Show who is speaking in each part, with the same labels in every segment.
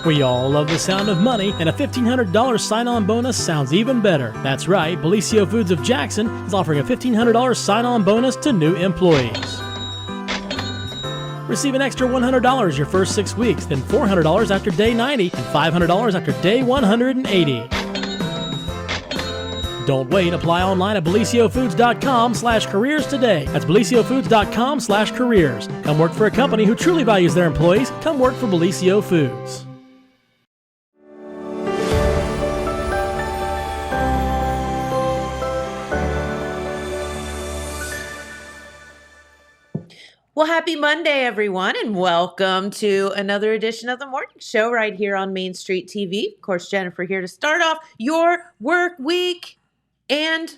Speaker 1: We all love the sound of money, and a $1,500 sign-on bonus sounds even better. That's right, Belicio Foods of Jackson is offering a $1,500 sign-on bonus to new employees. Receive an extra $100 your first 6 weeks, then $400 after day 90, and $500 after day 180. Don't wait. Apply online at beliciofoods.com/careers today. That's beliciofoods.com/careers. Come work for a company who truly values their employees. Come work for Belicio Foods.
Speaker 2: Well, happy Monday, everyone, and welcome to another edition of the morning show right here on Main Street TV. Of course, Jennifer here to start off your work week and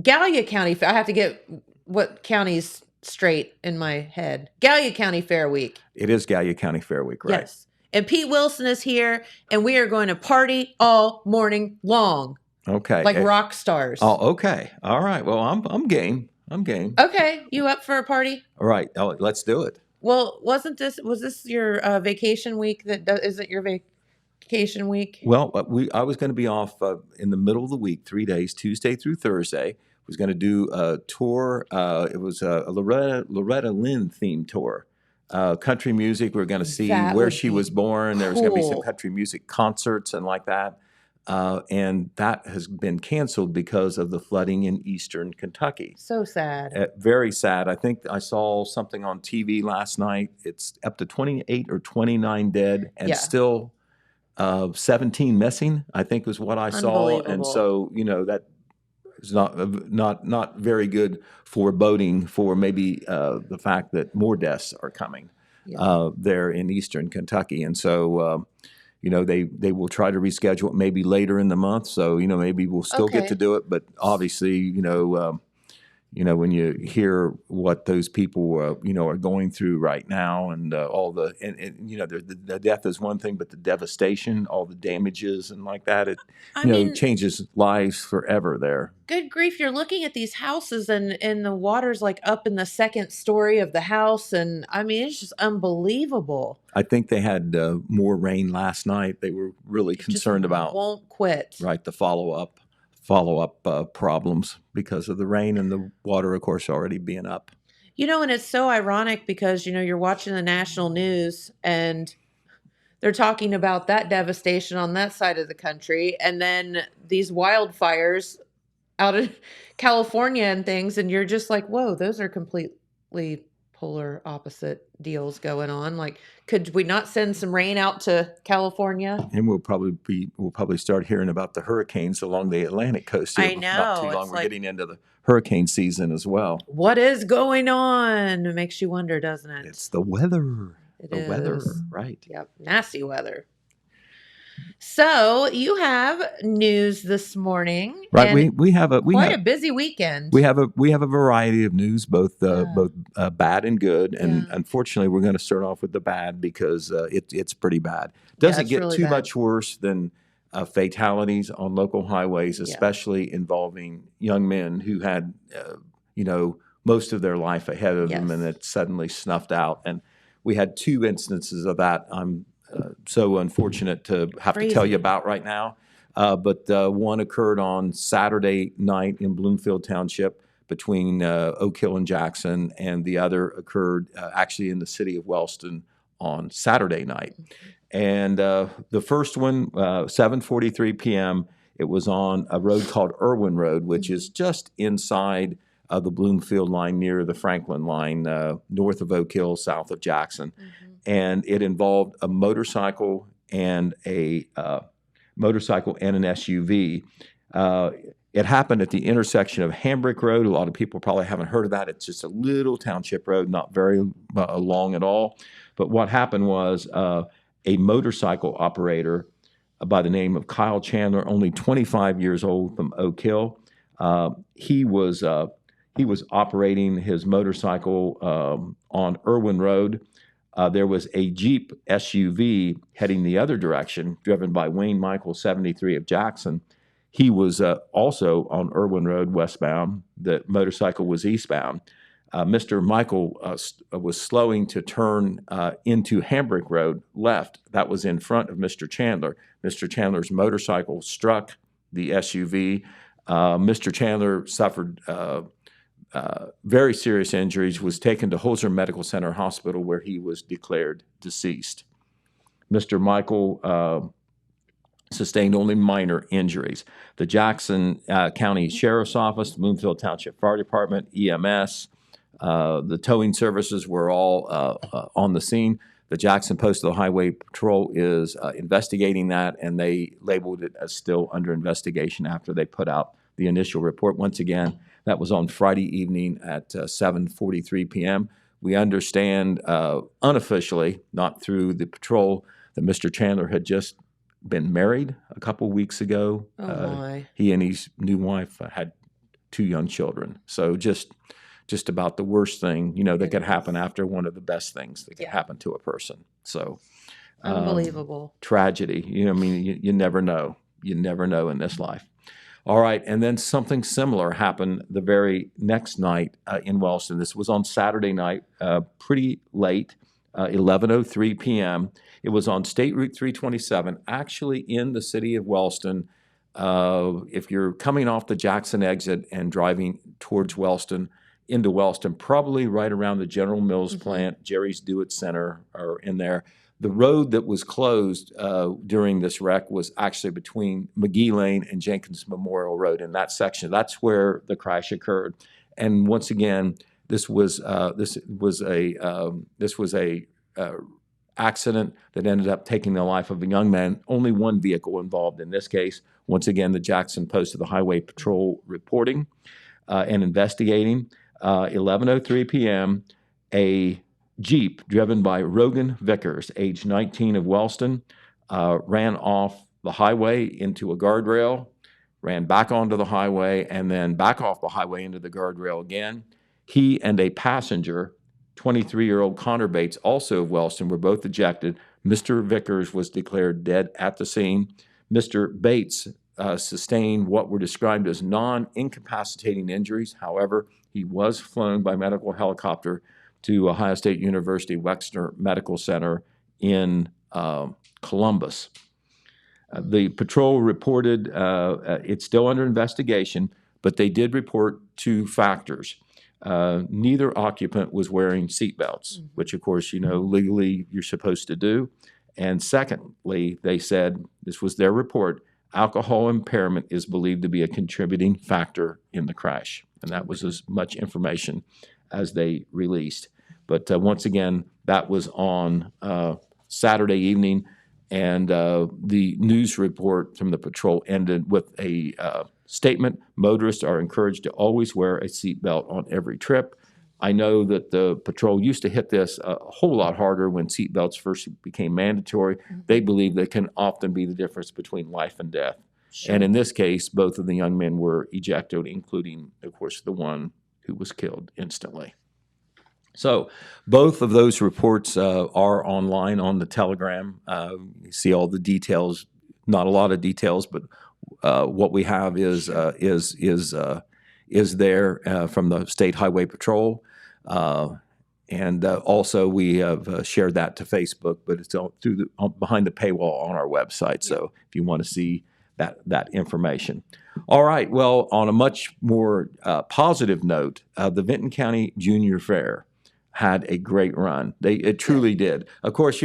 Speaker 2: Gallia County. I have to get what counties straight in my head. Gallia County Fair Week.
Speaker 3: It is Gallia County Fair Week, right?
Speaker 2: Yes. And Pete Wilson is here, and we are going to party all morning long.
Speaker 3: Okay.
Speaker 2: Like rock stars.
Speaker 3: Oh, okay. All right. Well, I'm game. I'm game.
Speaker 2: Okay. You up for a party?
Speaker 3: All right. Oh, let's do it.
Speaker 2: Well, was this your vacation week? Isn't your vacation week?
Speaker 3: Well, I was going to be off in the middle of the week, 3 days, Tuesday through Thursday. Was going to do a tour. It was a Loretta Lynn themed tour. Country music. We were going to see where she was born. There was going to be some country music concerts and like that. And that has been canceled because of the flooding in eastern Kentucky.
Speaker 2: So sad.
Speaker 3: Very sad. I think I saw something on TV last night. It's up to 28 or 29 dead and still 17 missing, I think was what I saw. And so, that is not very good foreboding for maybe the fact that more deaths are coming there in eastern Kentucky. And so, they will try to reschedule it maybe later in the month. So, maybe we'll still get to do it. But obviously, when you hear what those people, are going through right now and all the, the death is one thing, but the devastation, all the damages and like that, it changes lives forever there.
Speaker 2: Good grief. You're looking at these houses and the water's like up in the second story of the house. And it's just unbelievable.
Speaker 3: I think they had more rain last night. They were really concerned about
Speaker 2: won't quit.
Speaker 3: Right. The follow-up problems because of the rain and the water, of course, already being up.
Speaker 2: And it's so ironic because, you're watching the national news and they're talking about that devastation on that side of the country. And then these wildfires out of California and things. And you're just like, whoa, those are completely polar opposite deals going on. Like, could we not send some rain out to California?
Speaker 3: And we'll probably start hearing about the hurricanes along the Atlantic coast here.
Speaker 2: I know.
Speaker 3: Not too long. We're getting into the hurricane season as well.
Speaker 2: What is going on? It makes you wonder, doesn't it?
Speaker 3: It's the weather.
Speaker 2: The
Speaker 3: weather, right.
Speaker 2: Yep. Nasty weather. So you have news this morning,
Speaker 3: right? We have a
Speaker 2: busy weekend.
Speaker 3: We have a variety of news, both bad and good. And unfortunately, we're going to start off with the bad because it's pretty bad. Doesn't get really too much worse than fatalities on local highways, especially involving young men who had most of their life ahead of them, and it suddenly snuffed out. And we had 2 instances of that. I'm so unfortunate to have to tell you about right now. But one occurred on Saturday night in Bloomfield Township between Oak Hill and Jackson, and the other occurred actually in the city of Wellston on Saturday night. And the first one, 7:43 p.m., it was on a road called Irwin Road, which is just inside the Bloomfield line near the Franklin line, north of Oak Hill, south of Jackson. And it involved a motorcycle and an SUV. It happened at the intersection of Hambrick Road. A lot of people probably haven't heard of that. It's just a little township road, not very long at all. But what happened was a motorcycle operator by the name of Kyle Chandler, only 25 years old, from Oak Hill. He was operating his motorcycle on Irwin Road. There was a Jeep SUV heading the other direction, driven by Wayne Michael, 73 of Jackson. He was also on Irwin Road westbound. The motorcycle was eastbound. Mr. Michael was slowing to turn into Hambrick Road left. That was in front of Mr. Chandler. Mr. Chandler's motorcycle struck the SUV. Mr. Chandler suffered very serious injuries, was taken to Holzer Medical Center Hospital where he was declared deceased. Mr. Michael sustained only minor injuries. The Jackson County Sheriff's Office, the Bloomfield Township Fire Department, EMS, the towing services were all on the scene. The Jackson Postal Highway Patrol is investigating that, and they labeled it as still under investigation after they put out the initial report. Once again, that was on Friday evening at 7:43 p.m. We understand unofficially, not through the patrol, that Mr. Chandler had just been married a couple weeks ago.
Speaker 2: Oh my.
Speaker 3: He and his new wife had 2 young children. So just about the worst thing, that could happen after one of the best things that could happen to a person. So
Speaker 2: unbelievable.
Speaker 3: Tragedy. You never know. You never know in this life. All right, and then something similar happened the very next night in Wellston. This was on Saturday night, pretty late, 11:03 p.m. It was on State Route 327, actually in the city of Wellston. If you're coming off the Jackson exit and driving towards Wellston, into Wellston, probably right around the General Mills plant, Jerry's Do-It Center are in there. The road that was closed during this wreck was actually between McGee Lane and Jenkins Memorial Road in that section. That's where the crash occurred. And once again, this was a accident that ended up taking the life of a young man. Only one vehicle involved in this case. Once again, the Jackson Post of the Highway Patrol reporting and investigating. 11:03 p.m., a Jeep driven by Rogan Vickers, age 19 of Wellston, ran off the highway into a guardrail, ran back onto the highway, and then back off the highway into the guardrail again. He and a passenger, 23-year-old Connor Bates, also of Wellston, were both ejected. Mr. Vickers was declared dead at the scene. Mr. Bates sustained what were described as non-incapacitating injuries. However, he was flown by medical helicopter to Ohio State University Wexner Medical Center in Columbus. The patrol reported it's still under investigation, but they did report 2 factors. Neither occupant was wearing seatbelts, which, of course, legally you're supposed to do. And secondly, they said, this was their report, alcohol impairment is believed to be a contributing factor in the crash. And that was as much information as they released. But once again, that was on Saturday evening, and the news report from the patrol ended with a statement: motorists are encouraged to always wear a seatbelt on every trip. I know that the patrol used to hit this a whole lot harder when seatbelts first became mandatory. They believe they can often be the difference between life and death. Sure. And in this case, both of the young men were ejected, including, of course, the one who was killed instantly. So both of those reports are online on the Telegram. You see all the details, not a lot of details, but what we have is there from the State Highway Patrol. And also we have shared that to Facebook, but it's behind the paywall on our website. So if you want to see that information. All right. Well, on a much more positive note, the Vinton County Junior Fair had a great run. It truly did. Of course,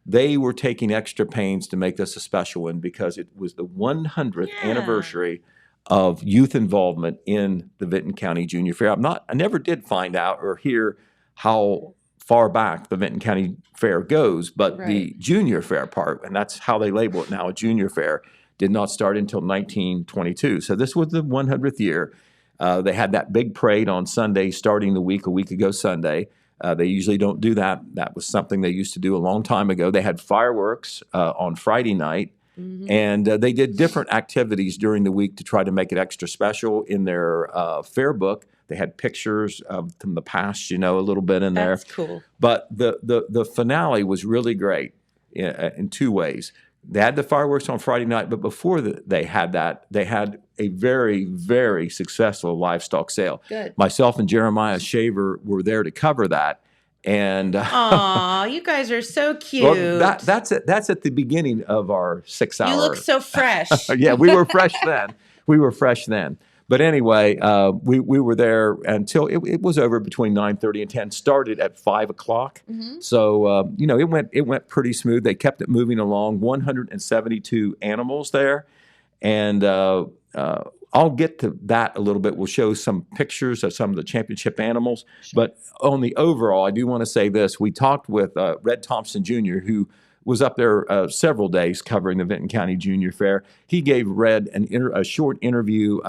Speaker 3: they were taking extra pains to make this a special one because it was the 100th anniversary of youth involvement in the Vinton County Junior Fair. I never did find out or hear how far back the Vinton County Fair goes, but the Junior Fair part, and that's how they label it now, a Junior Fair, did not start until 1922. So this was the 100th year. They had that big parade on Sunday, starting a week ago Sunday. They usually don't do that. That was something they used to do a long time ago. They had fireworks on Friday night, and they did different activities during the week to try to make it extra special. In their fair book, they had pictures from the past, a little bit in there.
Speaker 2: That's cool.
Speaker 3: But the finale was really great in 2 ways. They had the fireworks on Friday night, but before they had that, they had a very, very successful livestock sale.
Speaker 2: Good.
Speaker 3: Myself and Jeremiah Shaver were there to cover that. And
Speaker 2: aw, you guys are so cute.
Speaker 3: Well, that's at the beginning of our 6 hour.
Speaker 2: You look so fresh.
Speaker 3: Yeah, we were fresh then. But anyway, we were there until it was over between 9:30 and 10. Started at 5 o'clock.
Speaker 2: Mm-hmm.
Speaker 3: So it went pretty smooth. They kept it moving along. 172 animals there, and I'll get to that a little bit. We'll show some pictures of some of the championship animals.
Speaker 2: Sure.
Speaker 3: But on the overall, I do want to say this. We talked with Red Thompson Jr., who was up there several days covering the Vinton County Junior Fair. He gave Red a short interview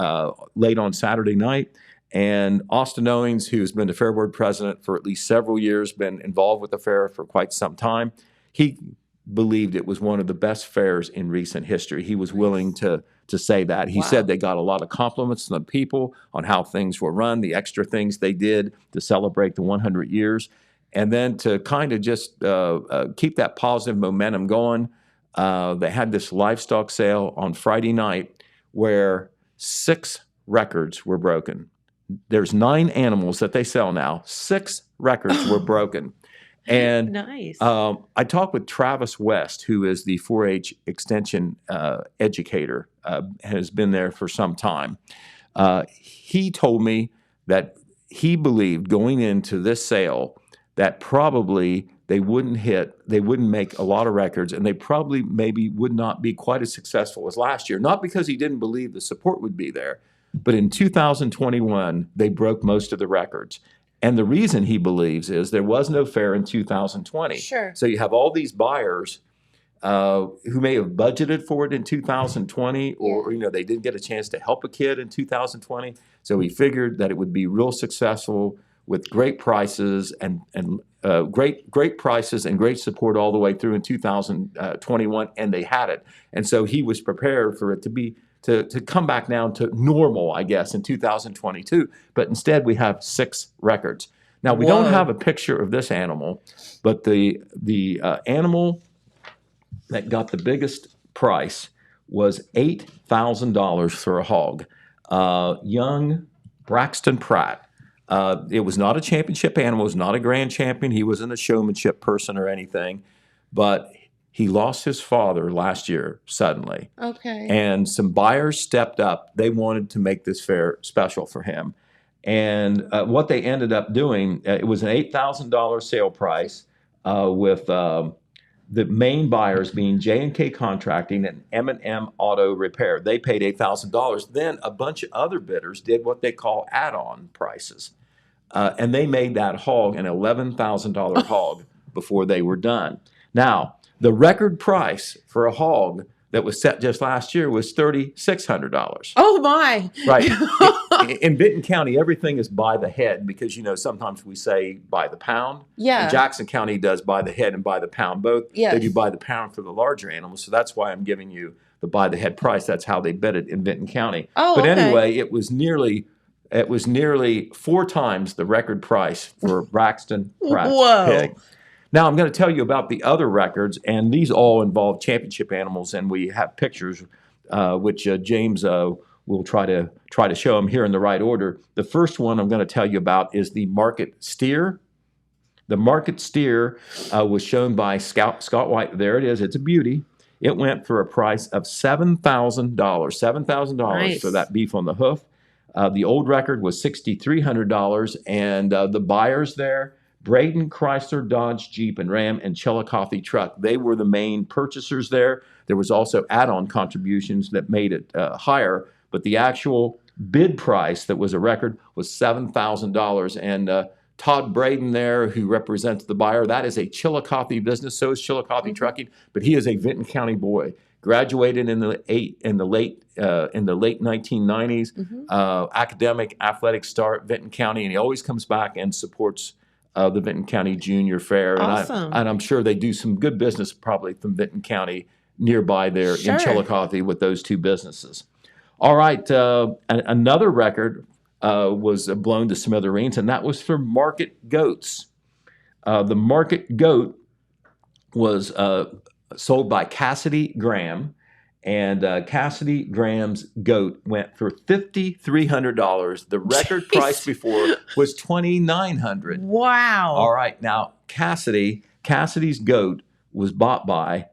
Speaker 3: late on Saturday night. And Austin Owings, who's been the Fair Board president for at least several years, been involved with the fair for quite some time, he believed it was one of the best fairs in recent history. He was willing to say that. He said they got a lot of compliments from the people on how things were run, the extra things they did to celebrate the 100 years. And then to kind of just keep that positive momentum going, they had this livestock sale on Friday night where 6 records were broken. There's 9 animals that they sell now. 6 records were broken. And
Speaker 2: nice.
Speaker 3: I talked with Travis West, who is the 4-H extension educator, has been there for some time. He told me that he believed going into this sale that probably they wouldn't make a lot of records, and they probably maybe would not be quite as successful as last year. Not because he didn't believe the support would be there, but in 2021, they broke most of the records. And the reason he believes is there was no fair in 2020.
Speaker 2: Sure.
Speaker 3: So you have all these buyers who may have budgeted for it in 2020, or they didn't get a chance to help a kid in 2020. So he figured that it would be real successful with great prices and great prices and great support all the way through in 2021, and they had it. And so he was prepared for it to come back down to normal, I guess, in 2022. But instead, we have 6 records. Now, we don't have a picture of this animal, but the animal that got the biggest price was $8,000 for a hog. Young Braxton Pratt. It was not a championship animal. It was not a grand champion. He wasn't a showmanship person or anything. But he lost his father last year suddenly.
Speaker 2: Okay.
Speaker 3: And some buyers stepped up. They wanted to make this fair special for him. And what they ended up doing, it was an $8,000 sale price with the main buyers being J&K Contracting and M&M Auto Repair. They paid $8,000. Then a bunch of other bidders did what they call add-on prices. And they made that hog an $11,000 hog before they were done. Now, the record price for a hog that was set just last year was $3,600.
Speaker 2: Oh, my.
Speaker 3: Right. In Vinton County, everything is by the head because, sometimes we say by the pound.
Speaker 2: Yeah.
Speaker 3: And Jackson County does by the head and by the pound both.
Speaker 2: Yes.
Speaker 3: They do by the pound for the larger animals. So that's why I'm giving you the by the head price. That's how they bid it in Vinton County.
Speaker 2: Oh,
Speaker 3: but
Speaker 2: okay.
Speaker 3: Anyway, it was nearly 4 times the record price for Braxton Pratt's pig. Now, I'm going to tell you about the other records, and these all involve championship animals, and we have pictures, which James will try to show them here in the right order. The first one I'm going to tell you about is the market steer. The market steer was shown by Scott White. There it is. It's a beauty. It went for a price of $7,000. $7,000
Speaker 2: Nice.
Speaker 3: for that beef on the hoof. The old record was $6,300, and the buyers there, Braden, Chrysler, Dodge, Jeep, and Ram, and Chillicothe Truck. They were the main purchasers there. There was also add-on contributions that made it higher, but the actual bid price that was a record was $7,000. And Todd Braden there, who represents the buyer, that is a Chillicothe business. So is Chillicothe Trucking, but he is a Vinton County boy. Graduated in the late 1990s. Academic, athletic start, Vinton County, and he always comes back and supports the Vinton County Junior Fair.
Speaker 2: Awesome.
Speaker 3: And I'm sure they do some good business probably from Vinton County nearby there in Chillicothe with those 2 businesses. All right, another record was blown to smithereens, and that was for market goats. The market goat was sold by Cassidy Graham. And Cassidy Graham's goat went for $5,300. The record price before was $2,900.
Speaker 2: Wow.
Speaker 3: All right. Now, Cassidy's goat was bought by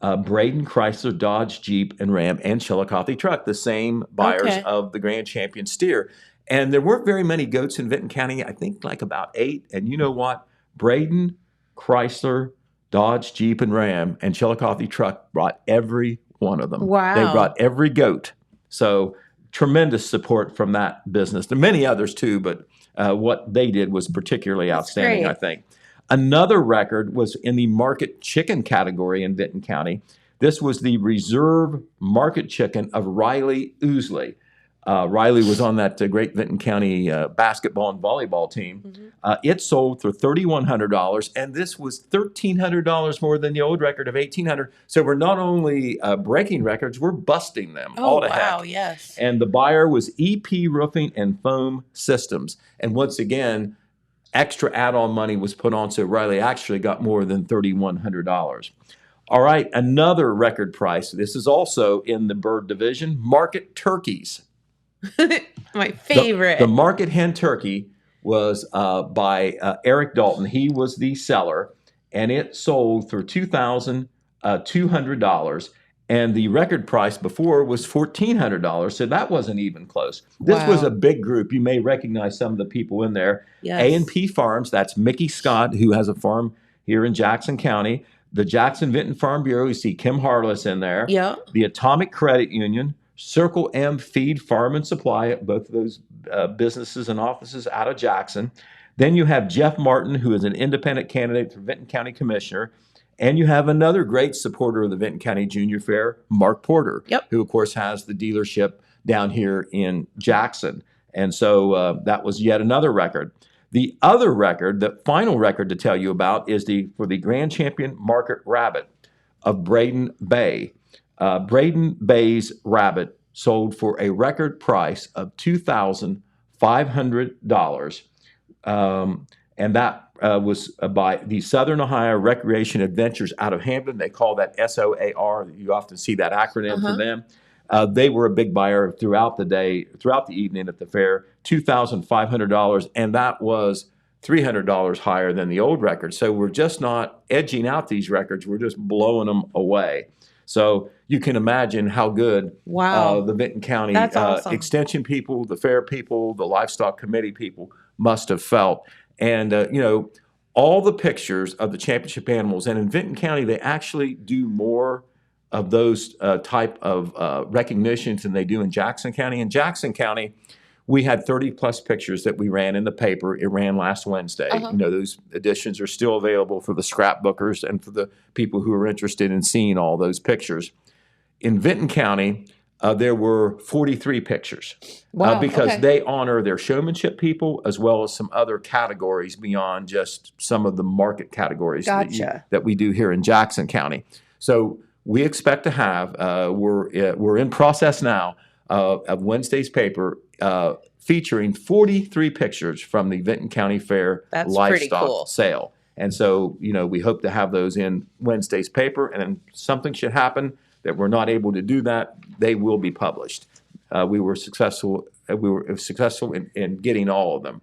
Speaker 3: Braden Chrysler, Dodge, Jeep, and Ram, and Chillicothe Truck, the same buyers of the Grand Champion steer. And there weren't very many goats in Vinton County. I think like about 8. And you know what? Braden, Chrysler, Dodge, Jeep, and Ram, and Chillicothe Truck brought every one of them.
Speaker 2: Wow.
Speaker 3: They brought every goat. So tremendous support from that business. There are many others too, but what they did was particularly outstanding, I think. Another record was in the market chicken category in Vinton County. This was the reserve market chicken of Riley Oosley. Riley was on that great Vinton County basketball and volleyball team. Mm-hmm. It sold for $3,100, and this was $1,300 more than the old record of $1,800. So we're not only breaking records, we're busting them all to heck.
Speaker 2: Yes.
Speaker 3: And the buyer was EP Roofing and Foam Systems. And once again, extra add-on money was put on, so Riley actually got more than $3,100. All right, another record price. This is also in the bird division, market turkeys.
Speaker 2: My favorite.
Speaker 3: The market hen turkey was by Eric Dalton. He was the seller, and it sold for $2,200. And the record price before was $1,400, so that wasn't even close. This was a big group. You may recognize some of the people in there.
Speaker 2: Yes.
Speaker 3: A&P Farms, that's Mickey Scott, who has a farm here in Jackson County. The Jackson Vinton Farm Bureau, you see Kim Harless in there.
Speaker 2: Yeah.
Speaker 3: The Atomic Credit Union, Circle M Feed Farm and Supply, both of those businesses and offices out of Jackson. Then you have Jeff Martin, who is an independent candidate for Vinton County Commissioner. And you have another great supporter of the Vinton County Junior Fair, Mark Porter, who, of course, has the dealership down here in Jackson. And so that was yet another record. The other record, the final record to tell you about, is for the Grand Champion Market Rabbit of Braden Bay. Braden Bay's rabbit sold for a record price of $2,500. And that was by the Southern Ohio Recreation Adventures out of Hampton. They call that SOAR. You often see that acronym for them. They were a big buyer throughout the day, throughout the evening at the fair, $2,500. And that was $300 higher than the old record. So we're just not edging out these records. We're just blowing them away. So you can imagine how good the Vinton County Extension people, the fair people, the Livestock Committee people must have felt. And, all the pictures of the championship animals. And in Vinton County, they actually do more of those type of recognitions than they do in Jackson County. In Jackson County, we had 30-plus pictures that we ran in the paper. It ran last Wednesday. Those editions are still available for the scrapbookers and for the people who are interested in seeing all those pictures. In Vinton County, there were 43 pictures because they honor their showmanship people as well as some other categories beyond just some of the market categories that we do here in Jackson County. So we expect to have, we're in process now of Wednesday's paper featuring 43 pictures from the Vinton County Fair livestock sale. And so, we hope to have those in Wednesday's paper, and then something should happen that we're not able to do that, they will be published. We were successful in getting all of them.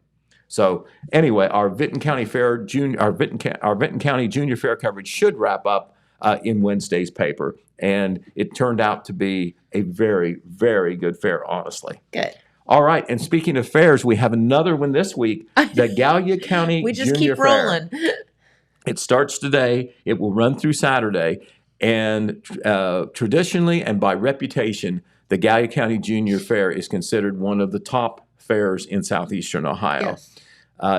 Speaker 3: So anyway, our Vinton County Fair our Vinton County Junior Fair coverage should wrap up in Wednesday's paper, and it turned out to be a very, very good fair, honestly.
Speaker 2: Good.
Speaker 3: All right, and speaking of fairs, we have another one this week, the Gallia County
Speaker 2: we just
Speaker 3: Junior
Speaker 2: keep rolling.
Speaker 3: Fair. It starts today. It will run through Saturday. And traditionally and by reputation, the Gallia County Junior Fair is considered one of the top fairs in southeastern Ohio.
Speaker 2: Yes.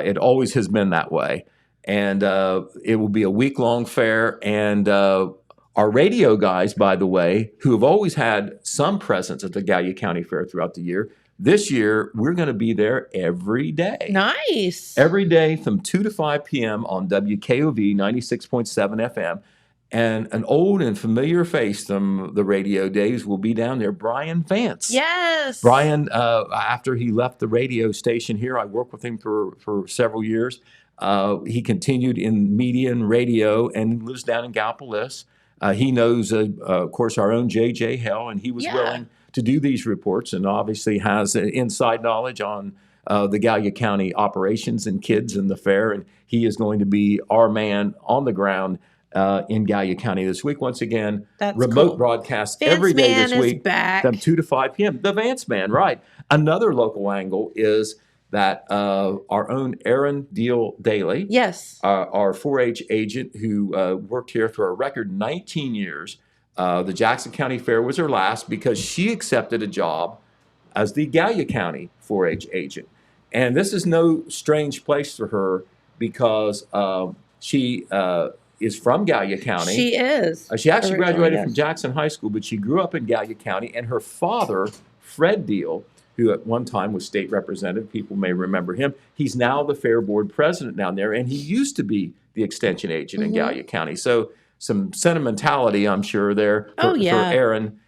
Speaker 3: It always has been that way. And it will be a week-long fair. And our radio guys, by the way, who have always had some presence at the Gallia County Fair throughout the year, this year we're going to be there every day.
Speaker 2: Nice.
Speaker 3: Every day from 2 to 5 p.m. on WKOV 96.7 FM. And an old and familiar face from the radio days will be down there, Brian Vance.
Speaker 2: Yes.
Speaker 3: Brian, after he left the radio station here, I worked with him for several years. He continued in media and radio and lives down in Gallipolis. He knows, of course, our own J.J. Hell, and he was willing to do these reports and obviously has inside knowledge on the Gallia County operations and kids and the fair. And he is going to be our man on the ground in Gallia County this week. Once again, remote broadcast every day this week from 2 to 5 p.m. The Vance Man, right. Another local angle is that our own Aaron Deal Daly, our 4-H agent who worked here for a record 19 years. The Jackson County Fair was her last because she accepted a job as the Gallia County 4-H agent. And this is no strange place for her because she is from Gallia County.
Speaker 2: She is.
Speaker 3: She actually graduated from Jackson High School, but she grew up in Gallia County. And her father, Fred Deal, who at one time was state representative, people may remember him. He's now the fair board president down there, and he used to be the extension agent in Gallia County. So some sentimentality, I'm sure, there for Aaron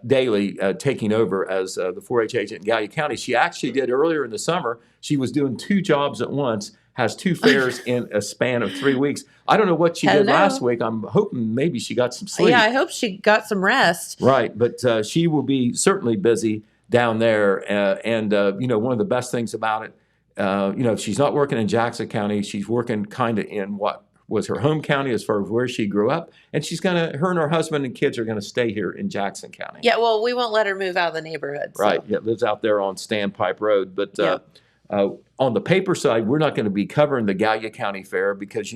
Speaker 3: Daly taking over as the 4-H agent in Gallia County. She actually did earlier in the summer. She was doing 2 jobs at once, has 2 fairs in a span of 3 weeks. I don't know what she did last week. I'm hoping maybe she got some sleep.
Speaker 2: Yeah, I hope she got some rest.
Speaker 3: Right, but she will be certainly busy down there. And one of the best things about it, she's not working in Jackson County. She's working kind of in what was her home county as far as where she grew up. And her and her husband and kids are going to stay here in Jackson County.
Speaker 2: Yeah, well, we won't let her move out of the neighborhood. So.
Speaker 3: Right, lives out there on Standpipe Road. But on the paper side, we're not going to be covering the Gallia County Fair because,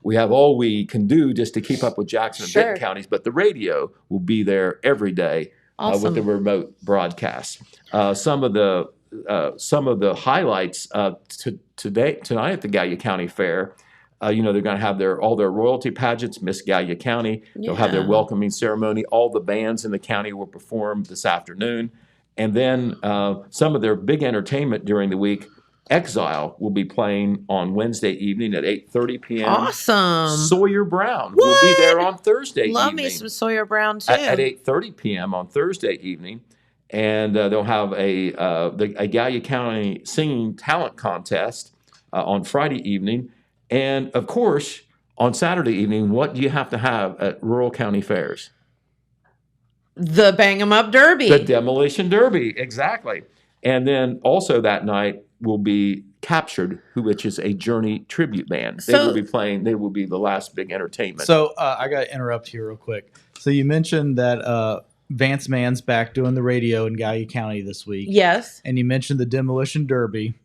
Speaker 3: we have all we can do just to keep up with Jackson and Vinton counties. But the radio will be there every day. With the remote broadcast. Some of the highlights tonight at the Gallia County Fair, they're going to have all their royalty pageants, Miss Gallia County. They'll have their welcoming ceremony. All the bands in the county will perform this afternoon. And then some of their big entertainment during the week, Exile will be playing on Wednesday evening at 8:30 p.m.
Speaker 2: Awesome.
Speaker 3: Sawyer Brown will be there on Thursday evening.
Speaker 2: Love me some Sawyer Brown, too.
Speaker 3: At 8:30 p.m. on Thursday evening. And they'll have a Gallia County Singing Talent Contest on Friday evening. And, of course, on Saturday evening, what do you have to have at rural county fairs?
Speaker 2: The Bang 'em Up Derby.
Speaker 3: The Demolition Derby, exactly. And then also that night will be Captured, which is a Journey tribute band. They will be playing. They will be the last big entertainment.
Speaker 4: So I got to interrupt here real quick. So you mentioned that Vance Mann's back doing the radio in Gallia County this week.
Speaker 2: Yes.
Speaker 4: And you mentioned the Demolition Derby.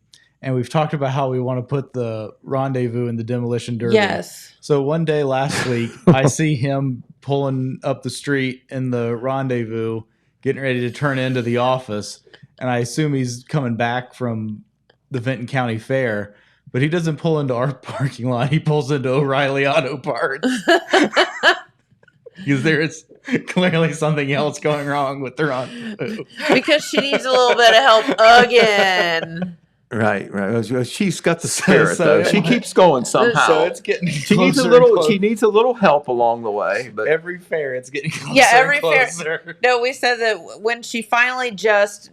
Speaker 4: And we've talked about how we want to put the rendezvous in the Demolition Derby.
Speaker 2: Yes.
Speaker 4: So one day last week, I see him pulling up the street in the rendezvous, getting ready to turn into the office. And I assume he's coming back from the Vinton County Fair, but he doesn't pull into our parking lot. He pulls into O'Reilly Auto Parts. Because there is clearly something else going wrong with the rendezvous.
Speaker 2: Because she needs a little bit of help again.
Speaker 3: Right. She's got the spirit, though. She keeps going somehow.
Speaker 4: So it's getting
Speaker 3: she needs a little help along the way. But
Speaker 4: every fair, it's getting closer.
Speaker 2: Yeah, every
Speaker 4: fair.
Speaker 2: No, we said that when she finally just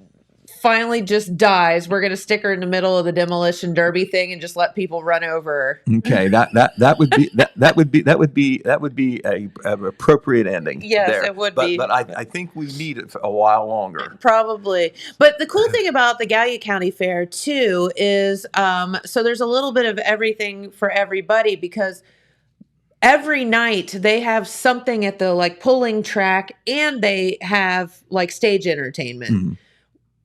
Speaker 2: dies, we're going to stick her in the middle of the Demolition Derby thing and just let people run over her.
Speaker 3: Okay, that would be a appropriate ending.
Speaker 2: Yes,
Speaker 3: there.
Speaker 2: it would be.
Speaker 3: But I think we need it for a while longer.
Speaker 2: Probably. But the cool thing about the Gallia County Fair too is so there's a little bit of everything for everybody because every night they have something at the pulling track and they have stage entertainment. Mm-hmm.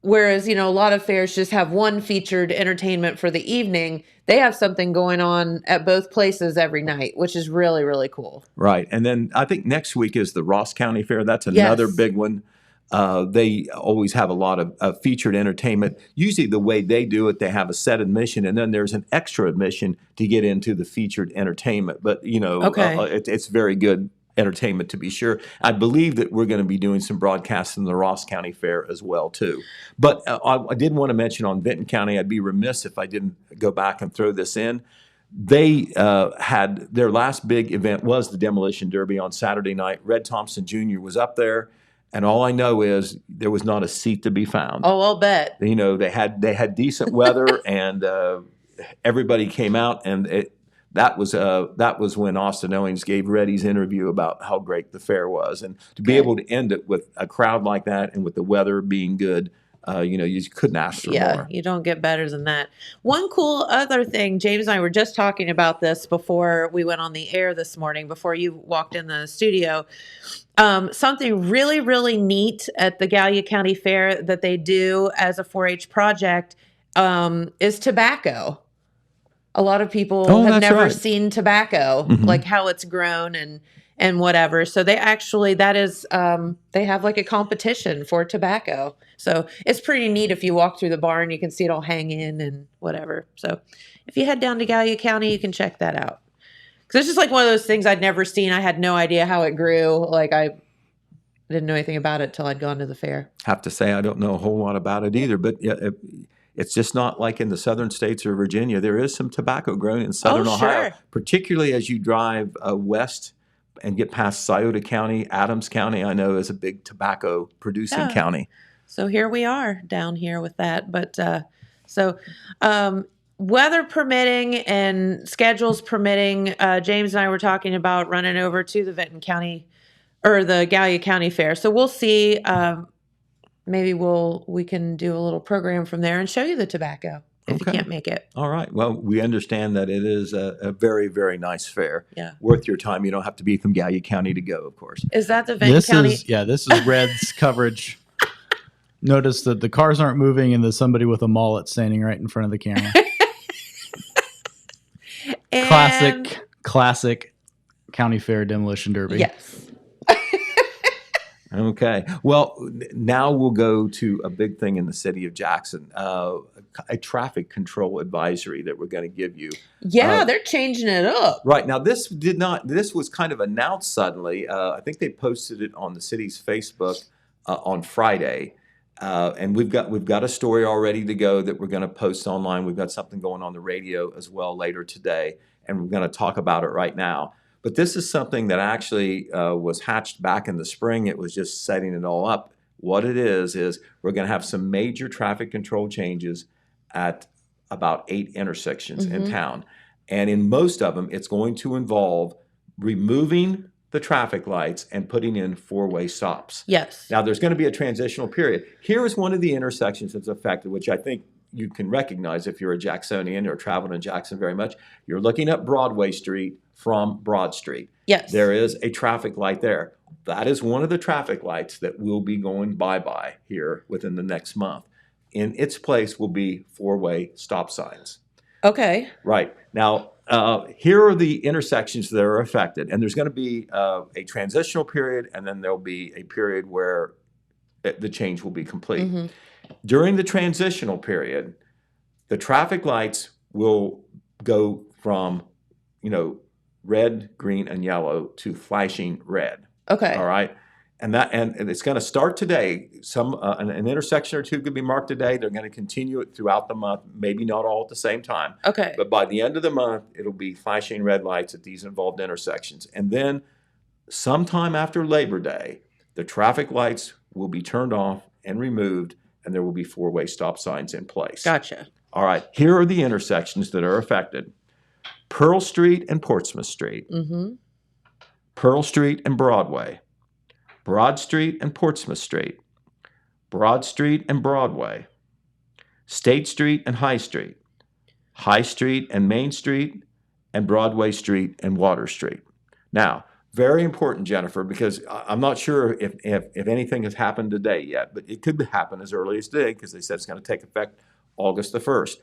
Speaker 2: Whereas, a lot of fairs just have one featured entertainment for the evening. They have something going on at both places every night, which is really, really cool.
Speaker 3: Right. And then I think next week is the Ross County Fair. That's another big one. They always have a lot of featured entertainment. Usually the way they do it, they have a set admission, and then there's an extra admission to get into the featured entertainment. But, it's very good entertainment to be sure. I believe that we're going to be doing some broadcasts in the Ross County Fair as well too. But I did want to mention on Vinton County, I'd be remiss if I didn't go back and throw this in. They had their last big event was the Demolition Derby on Saturday night. Red Thompson Jr. was up there, and all I know is there was not a seat to be found.
Speaker 2: Oh, I'll bet.
Speaker 3: They had decent weather, and everybody came out, and that was when Austin Owings gave Reddy's interview about how great the fair was, and to be able to end it with a crowd like that and with the weather being good. You couldn't ask for more.
Speaker 2: You don't get better than that. One cool other thing, James and I were just talking about this before we went on the air this morning, before you walked in the studio. Something really, really neat at the Gallia County Fair that they do as a 4-H project is tobacco. A lot of people have never seen tobacco, like how it's grown and whatever. So they actually, that is, they have like a competition for tobacco. So it's pretty neat. If you walk through the barn, you can see it all hang in and whatever. So if you head down to Gallia County, you can check that out. Because it's just like one of those things I'd never seen. I had no idea how it grew. Like I didn't know anything about it till I'd gone to the fair.
Speaker 3: Have to say I don't know a whole lot about it either, but it's just not like in the southern states or Virginia. There is some tobacco grown in southern Ohio, particularly as you drive west and get past Scioto County. Adams County, I know, is a big tobacco producing county.
Speaker 2: So here we are down here with that. But weather permitting and schedules permitting, James and I were talking about running over to the Vinton County or the Gallia County Fair. So we'll see. Maybe we can do a little program from there and show you the tobacco if you can't make it.
Speaker 3: All right. Well, we understand that it is a very, very nice fair.
Speaker 2: Yeah.
Speaker 3: Worth your time. You don't have to be from Gallia County to go, of course.
Speaker 2: Is that the Vinton County?
Speaker 4: This is Red's coverage. Notice that the cars aren't moving and there's somebody with a mullet standing right in front of the camera. Classic county fair demolition derby.
Speaker 2: Yes.
Speaker 3: Okay. Well, now we'll go to a big thing in the city of Jackson, a traffic control advisory that we're going to give you.
Speaker 2: Yeah, they're changing it up.
Speaker 3: Right. Now, this was kind of announced suddenly. I think they posted it on the city's Facebook on Friday. And we've got a story all ready to go that we're going to post online. We've got something going on the radio as well later today, and we're going to talk about it right now. But this is something that actually was hatched back in the spring. It was just setting it all up. What it is we're going to have some major traffic control changes at about 8 intersections in town. And in most of them, it's going to involve removing the traffic lights and putting in 4-way stops.
Speaker 2: Yes.
Speaker 3: Now, there's going to be a transitional period. Here is one of the intersections that's affected, which I think you can recognize if you're a Jacksonian or traveling in Jackson very much. You're looking up Broadway Street from Broad Street.
Speaker 2: Yes.
Speaker 3: There is a traffic light there. That is one of the traffic lights that will be going bye-bye here within the next month. In its place will be 4-way stop signs.
Speaker 2: Okay.
Speaker 3: Right. Now, here are the intersections that are affected. And there's going to be a transitional period, and then there'll be a period where the change will be complete. During the transitional period, the traffic lights will go from, red, green, and yellow to flashing red.
Speaker 2: Okay.
Speaker 3: All right. And it's going to start today. An intersection or two could be marked today. They're going to continue it throughout the month, maybe not all at the same time.
Speaker 2: Okay.
Speaker 3: But by the end of the month, it'll be flashing red lights at these involved intersections. And then sometime after Labor Day, the traffic lights will be turned off and removed, and there will be 4-way stop signs in place.
Speaker 2: Gotcha.
Speaker 3: All right. Here are the intersections that are affected. Pearl Street and Portsmouth Street. Pearl Street and Broadway. Broad Street and Portsmouth Street, Broad Street and Broadway, State Street and High Street, High Street and Main Street, and Broadway Street and Water Street. Now, very important, Jennifer, because I'm not sure if anything has happened today yet, but it could happen as early as today because they said it's going to take effect August the 1st.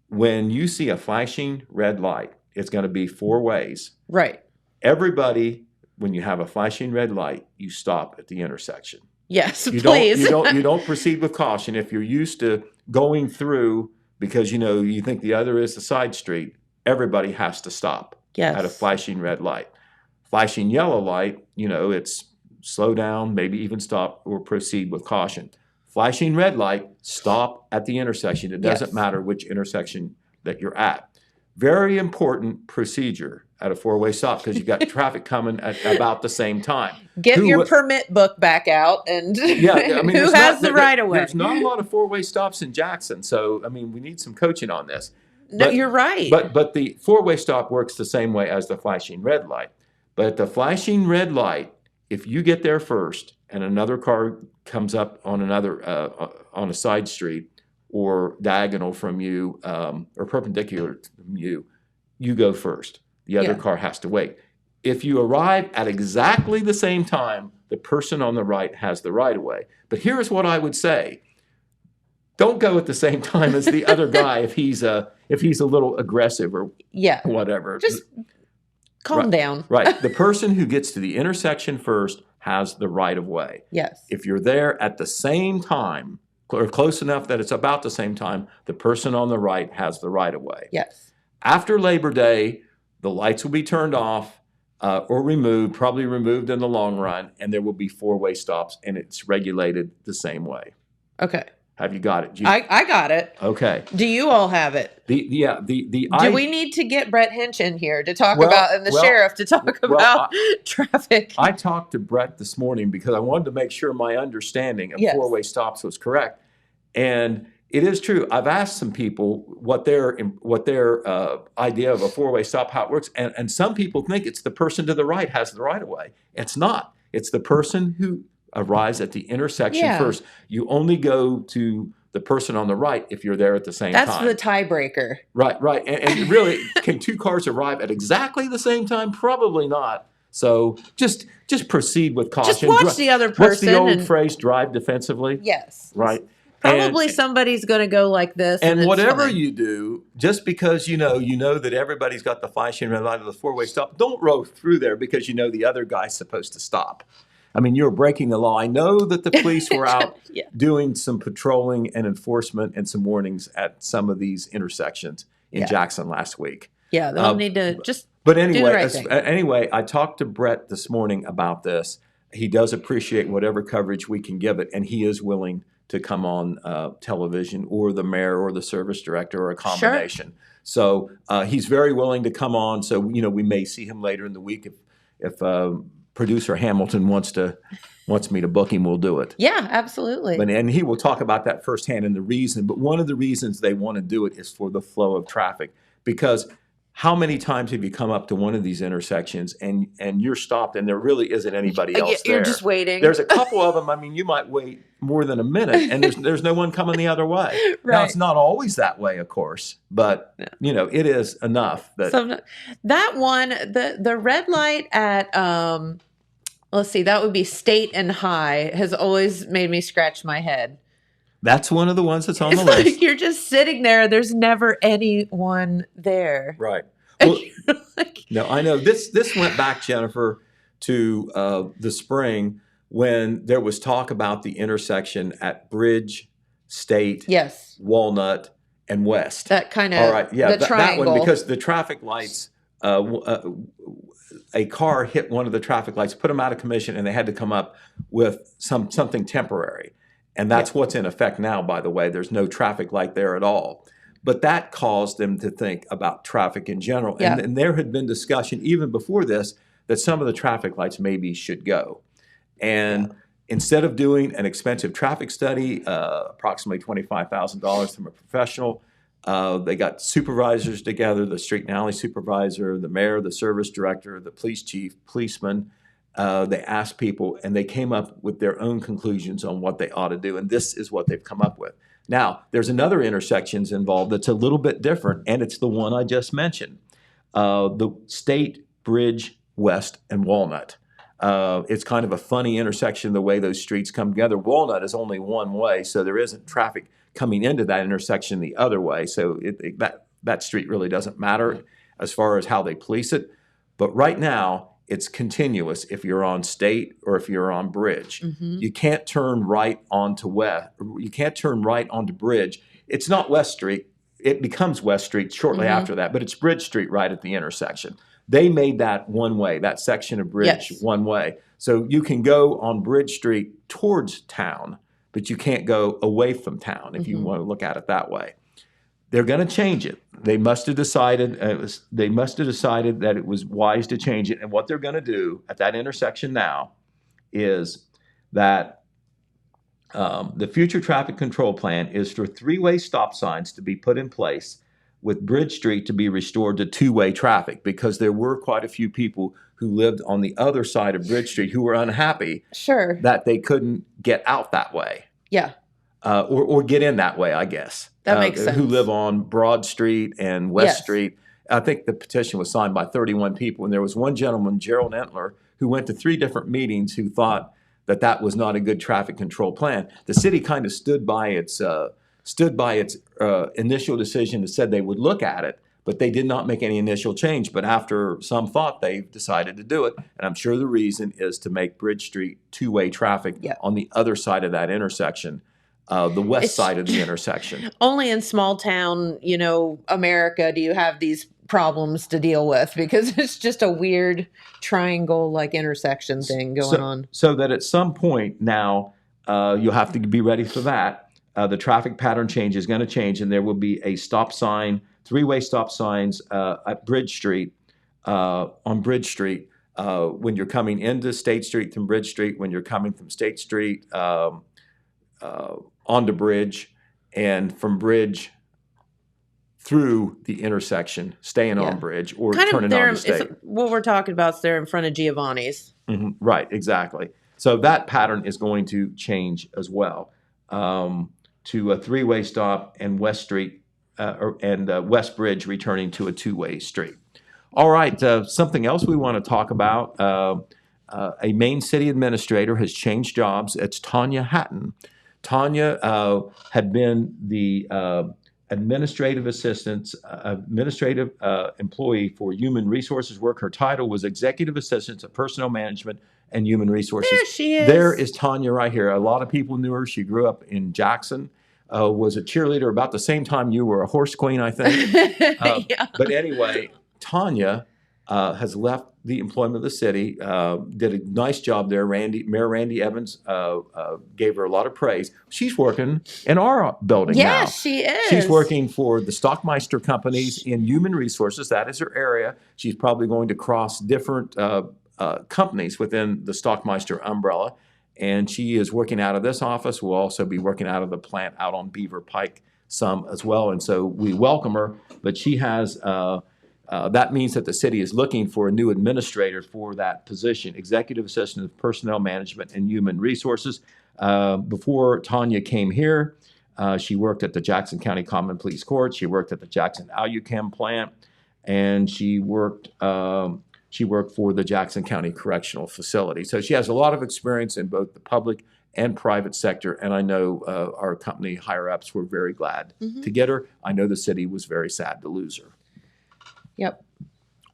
Speaker 3: When you see a flashing red light, it's going to be 4 ways.
Speaker 2: Right.
Speaker 3: Everybody, when you have a flashing red light, you stop at the intersection.
Speaker 2: Yes,
Speaker 3: please. You don't proceed with caution. If you're used to going through because you think the other is the side street, everybody has to stop at a flashing red light. Flashing yellow light, it's slow down, maybe even stop or proceed with caution. Flashing red light, stop at the intersection. It doesn't matter which intersection that you're at. Very important procedure at a 4-way stop because you've got traffic coming at about the same time.
Speaker 2: Get your permit book back out and who has the right of way?
Speaker 3: There's not a lot of 4-way stops in Jackson, so we need some coaching on this.
Speaker 2: No, you're right.
Speaker 3: But the four-way stop works the same way as the flashing red light. But at the flashing red light, if you get there first and another car comes up on on a side street or diagonal from you or perpendicular from you, you go first. The other car has to wait. If you arrive at exactly the same time, the person on the right has the right of way. But here's what I would say. Don't go at the same time as the other guy if he's a little aggressive or whatever.
Speaker 2: Just calm down.
Speaker 3: Right. The person who gets to the intersection first has the right of way.
Speaker 2: Yes.
Speaker 3: If you're there at the same time or close enough that it's about the same time, the person on the right has the right of way.
Speaker 2: Yes.
Speaker 3: After Labor Day, the lights will be turned off or removed, probably removed in the long run, and there will be four-way stops, and it's regulated the same way.
Speaker 2: Okay.
Speaker 3: Have you got it?
Speaker 2: I got it.
Speaker 3: Okay.
Speaker 2: Do you all have it? Do we need to get Brett Hinch in here to talk about, and the sheriff to talk about traffic?
Speaker 3: I talked to Brett this morning because I wanted to make sure my understanding of four-way stops was correct. And it is true. I've asked some people what their idea of a four-way stop, how it works. And some people think it's the person to the right has the right of way. It's not. It's the person who arrives at the intersection first. You only go to the person on the right if you're there at the same time.
Speaker 2: That's the tiebreaker.
Speaker 3: Right. And really, can two cars arrive at exactly the same time? Probably not. So just proceed with caution.
Speaker 2: Just watch the other person.
Speaker 3: What's the old phrase, drive defensively?
Speaker 2: Yes.
Speaker 3: Right.
Speaker 2: Probably somebody's going to go like this.
Speaker 3: And whatever you do, just because you know that everybody's got the flashing red light of the four-way stop, don't roll through there because you know the other guy's supposed to stop. I mean, you're breaking the law. I know that the police were out doing some patrolling and enforcement and some warnings at some of these intersections in Jackson last week.
Speaker 2: Yeah, they'll need to just
Speaker 3: But anyway,
Speaker 2: do the right thing.
Speaker 3: Anyway, I talked to Brett this morning about this. He does appreciate whatever coverage we can give it, and he is willing to come on television or the mayor or the service director or a combination. Sure. So he's very willing to come on. So, we may see him later in the week if producer Hamilton wants me to book him, we'll do it.
Speaker 2: Yeah, absolutely.
Speaker 3: And he will talk about that firsthand and the reason. But one of the reasons they want to do it is for the flow of traffic. Because how many times have you come up to one of these intersections and you're stopped and there really isn't anybody else there?
Speaker 2: You're just waiting.
Speaker 3: There's a couple of them. I mean, you might wait more than a minute and there's no one coming the other way. Right. Now, it's not always that way, of course, but it is enough.
Speaker 2: That one, the red light at, let's see, that would be State and High, has always made me scratch my head.
Speaker 3: That's one of the ones that's on the
Speaker 2: list.
Speaker 3: Like
Speaker 2: you're just sitting there. There's never anyone there.
Speaker 3: Right. Well, no, I know. This went back, Jennifer, to the spring when there was talk about the intersection at Bridge, State, Walnut, and West.
Speaker 2: That kind of,
Speaker 3: all right, yeah,
Speaker 2: the triangle.
Speaker 3: That one, because the traffic lights, a car hit one of the traffic lights, put them out of commission, and they had to come up with something temporary. And that's what's in effect now, by the way. There's no traffic light there at all. But that caused them to think about traffic in general. And there had been discussion even before this that some of the traffic lights maybe should go. And instead of doing an expensive traffic study, approximately $25,000 from a professional, they got supervisors together, the street and alley supervisor, the mayor, the service director, the police chief, policeman. They asked people, and they came up with their own conclusions on what they ought to do, and this is what they've come up with. Now, there's another intersections involved that's a little bit different, and it's the one I just mentioned, the State, Bridge, West, and Walnut. It's kind of a funny intersection the way those streets come together. Walnut is only one way, so there isn't traffic coming into that intersection the other way, so that street really doesn't matter as far as how they police it. But right now, it's continuous if you're on State or if you're on Bridge. Mm-hmm. You can't turn right onto West. You can't turn right onto Bridge. It's not West Street. It becomes West Street shortly after that, but it's Bridge Street right at the intersection. They made that one way, that section of Bridge one way. So you can go on Bridge Street towards town, but you can't go away from town if you want to look at it that way. They're going to change it. They must have decided that it was wise to change it. And what they're going to do at that intersection now is that the future traffic control plan is for three-way stop signs to be put in place with Bridge Street to be restored to two-way traffic, because there were quite a few people who lived on the other side of Bridge Street who were unhappy
Speaker 2: Sure.
Speaker 3: that they couldn't get out that way.
Speaker 2: Yeah.
Speaker 3: Or get in that way, I guess.
Speaker 2: That makes sense.
Speaker 3: Who live on Broad Street and West
Speaker 2: Yes.
Speaker 3: Street. I think the petition was signed by 31 people, and there was one gentleman, Gerald Entler, who went to 3 different meetings who thought that was not a good traffic control plan. The city kind of stood by its initial decision and said they would look at it, but they did not make any initial change. But after some thought, they've decided to do it. And I'm sure the reason is to make Bridge Street two-way traffic on the other side of that intersection, the west side of the intersection.
Speaker 2: Only in small town, America do you have these problems to deal with, because it's just a weird triangle-like intersection thing going on.
Speaker 3: So that at some point now, you'll have to be ready for that. The traffic pattern change is going to change, and there will be a stop sign, 3-way stop signs at Bridge Street, on Bridge Street, when you're coming into State Street from Bridge Street, when you're coming from State Street onto Bridge, and from Bridge through the intersection, staying on Bridge or
Speaker 2: kind
Speaker 3: turning onto State.
Speaker 2: What we're talking about is there in front of Giovanni's.
Speaker 3: Mm-hmm. Right, exactly. So that pattern is going to change as well, to a 3-way stop, and West Street and West Bridge returning to a 2-way street. All right, something else we want to talk about. A Main City administrator has changed jobs. It's Tanya Hatton. Tanya had been the administrative employee for Human Resources work. Her title was Executive Assistant of Personnel Management and Human Resources.
Speaker 2: There she is.
Speaker 3: There is Tanya right here. A lot of people knew her. She grew up in Jackson, was a cheerleader about the same time you were a horse queen, I think. But anyway, Tanya has left the employment of the city, did a nice job there. Mayor Randy Evans gave her a lot of praise. She's working in our building now.
Speaker 2: Yes, she is.
Speaker 3: She's working for the Stockmeister companies in Human Resources. That is her area. She's probably going to cross different companies within the Stockmeister umbrella. And she is working out of this office. We'll also be working out of the plant out on Beaver Pike some as well. And so we welcome her. But she has... that means that the city is looking for a new administrator for that position, Executive Assistant of Personnel Management and Human Resources. Before Tanya came here, she worked at the Jackson County Common Pleas Court. She worked at the Jackson Aluchem plant, and she worked for the Jackson County Correctional Facility. So she has a lot of experience in both the public and private sector, and I know our company higher-ups were very glad to get her. I know the city was very sad to lose her.
Speaker 2: Yep.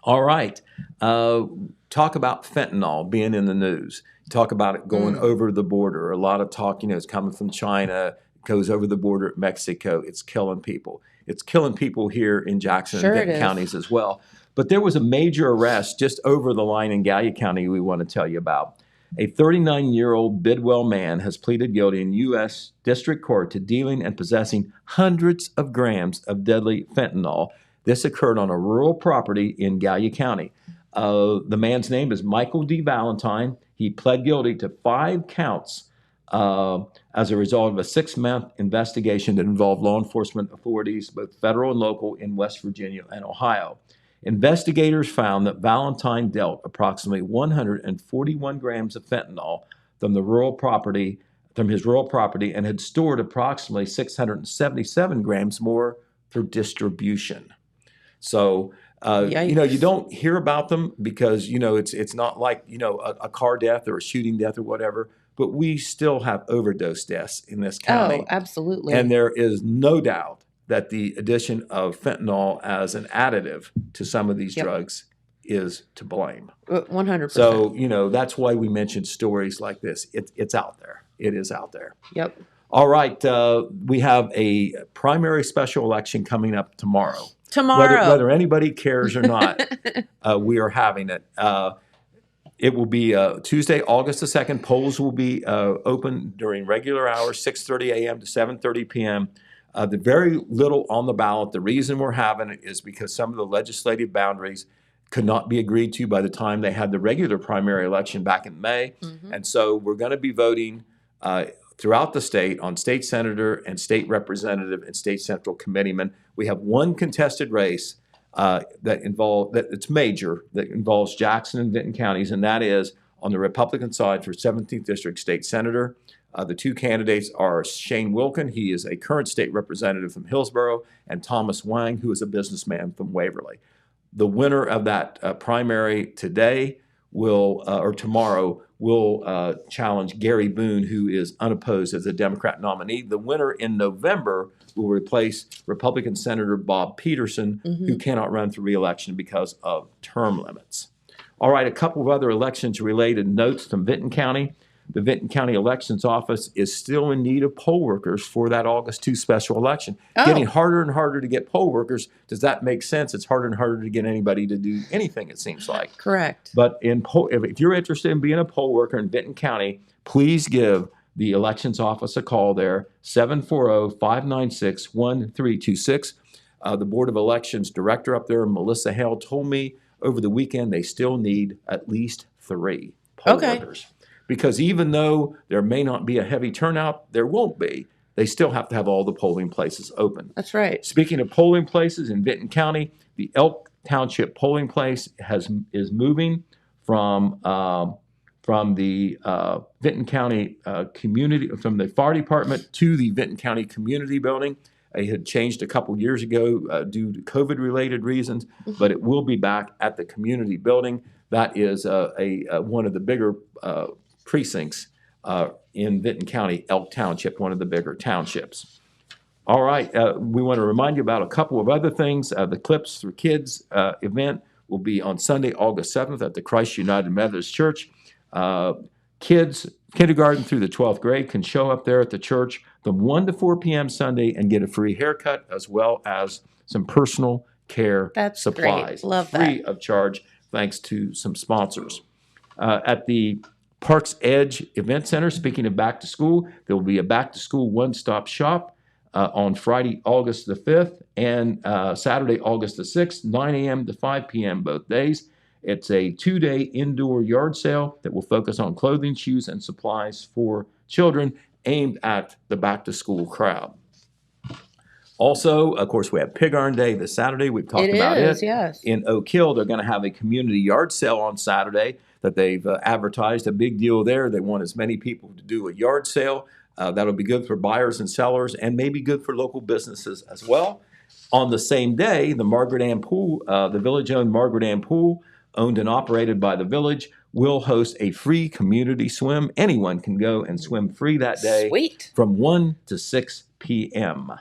Speaker 3: All right. Talk about fentanyl being in the news. Talk about it going over the border. A lot of talk, it's coming from China, goes over the border at Mexico. It's killing people. It's killing people here in Jackson and Vinton counties as well. But there was a major arrest just over the line in Gallia County we want to tell you about. A 39-year-old Bidwell man has pleaded guilty in U.S. District Court to dealing and possessing hundreds of grams of deadly fentanyl. This occurred on a rural property in Gallia County. The man's name is Michael D. Valentine. He pled guilty to 5 counts as a result of a 6-month investigation that involved law enforcement authorities, both federal and local, in West Virginia and Ohio. Investigators found that Valentine dealt approximately 141 grams of fentanyl from his rural property, and had stored approximately 677 grams more for distribution. So, you don't hear about them because, it's not like, a car death or a shooting death or whatever, but we still have overdose deaths in this county.
Speaker 2: Oh, absolutely.
Speaker 3: And there is no doubt that the addition of fentanyl as an additive to some of these drugs is to blame.
Speaker 2: 100%.
Speaker 3: So, that's why we mentioned stories like this. It's out there. It is out there.
Speaker 2: Yep.
Speaker 3: All right. We have a primary special election coming up tomorrow. Whether anybody cares or not, we are having it. It will be Tuesday, August the 2nd. Polls will be open during regular hours, 6:30 a.m. to 7:30 p.m. The very little on the ballot. The reason we're having it is because some of the legislative boundaries could not be agreed to by the time they had the regular primary election back in May. And so we're going to be voting throughout the state on state senator and state representative and state central committeeman. We have one contested race it's major, that involves Jackson and Vinton counties, and that is on the Republican side for 17th District State Senator. The two candidates are Shane Wilkin, he is a current state representative from Hillsborough, and Thomas Wang, who is a businessman from Waverly. The winner of that primary today or tomorrow will challenge Gary Boone, who is unopposed as a Democrat nominee. The winner in November will replace Republican Senator Bob Peterson, who cannot run for re-election because of term limits. All right, a couple of other elections-related notes from Vinton County. The Vinton County Elections Office is still in need of poll workers for that August 2 special election. Getting harder and harder to get poll workers. Does that make sense? It's harder and harder to get anybody to do anything, it seems like.
Speaker 2: Correct.
Speaker 3: But if you're interested in being a poll worker in Vinton County, please give the Elections Office a call there, 740-596-1326. The Board of Elections director up there, Melissa Hale, told me over the weekend they still need at least 3 poll workers. Because even though there may not be a heavy turnout, there won't be. They still have to have all the polling places open.
Speaker 2: That's right.
Speaker 3: Speaking of polling places in Vinton County, the Elk Township polling place is moving from the Vinton County community, from the fire department to the Vinton County Community Building. It had changed a couple years ago due to COVID-related reasons, but it will be back at the community building. That is one of the bigger precincts in Vinton County, Elk Township, one of the bigger townships. All right, we want to remind you about a couple of other things. The Clips for Kids event will be on Sunday, August 7th at the Christ United Methodist Church. Kids, kindergarten through the 12th grade, can show up there at the church from 1 to 4 p.m. Sunday and get a free haircut as well as some personal care supplies.
Speaker 2: Great. Love that.
Speaker 3: Free of charge, thanks to some sponsors. At the Parks Edge Event Center, speaking of back to school, there will be a back to school one-stop shop on Friday, August the 5th and Saturday, August the 6th, 9 a.m. to 5 p.m. both days. It's a 2-day indoor yard sale that will focus on clothing, shoes, and supplies for children aimed at the back to school crowd. Also, of course, we have Pig Iron Day this Saturday. We've talked about it.
Speaker 2: Yes.
Speaker 3: In Oak Hill, they're going to have a community yard sale on Saturday that they've advertised. A big deal there. They want as many people to do a yard sale. That'll be good for buyers and sellers and maybe good for local businesses as well. On the same day, the Margaret Ann Pool, the village-owned Margaret Ann Pool, owned and operated by the village, will host a free community swim. Anyone can go and swim free that day.
Speaker 2: Sweet. From
Speaker 3: 1 to 6 p.m.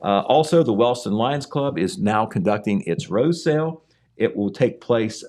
Speaker 3: Also, the Wellston Lions Club is now conducting its rose sale. It will take place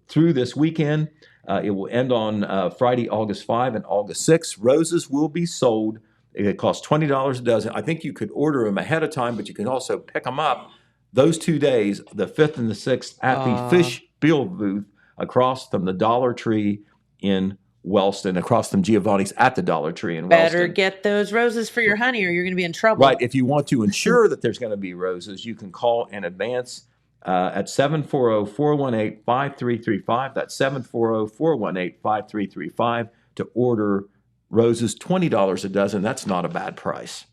Speaker 3: through this weekend. It will end on Friday, August 5 and August 6. Roses will be sold. It costs $20 a dozen. I think you could order them ahead of time, but you can also pick them up those 2 days, the 5th and the 6th, at the Fish Bill booth across from the Dollar Tree in Wellston, across from Giovanni's at the Dollar Tree in Wellston.
Speaker 2: Better get those roses for your honey or you're going to be in trouble.
Speaker 3: Right. If you want to ensure that there's going to be roses, you can call in advance at 740-418-5335. That's 740-418-5335 to order roses, $20 a dozen. That's not a bad price.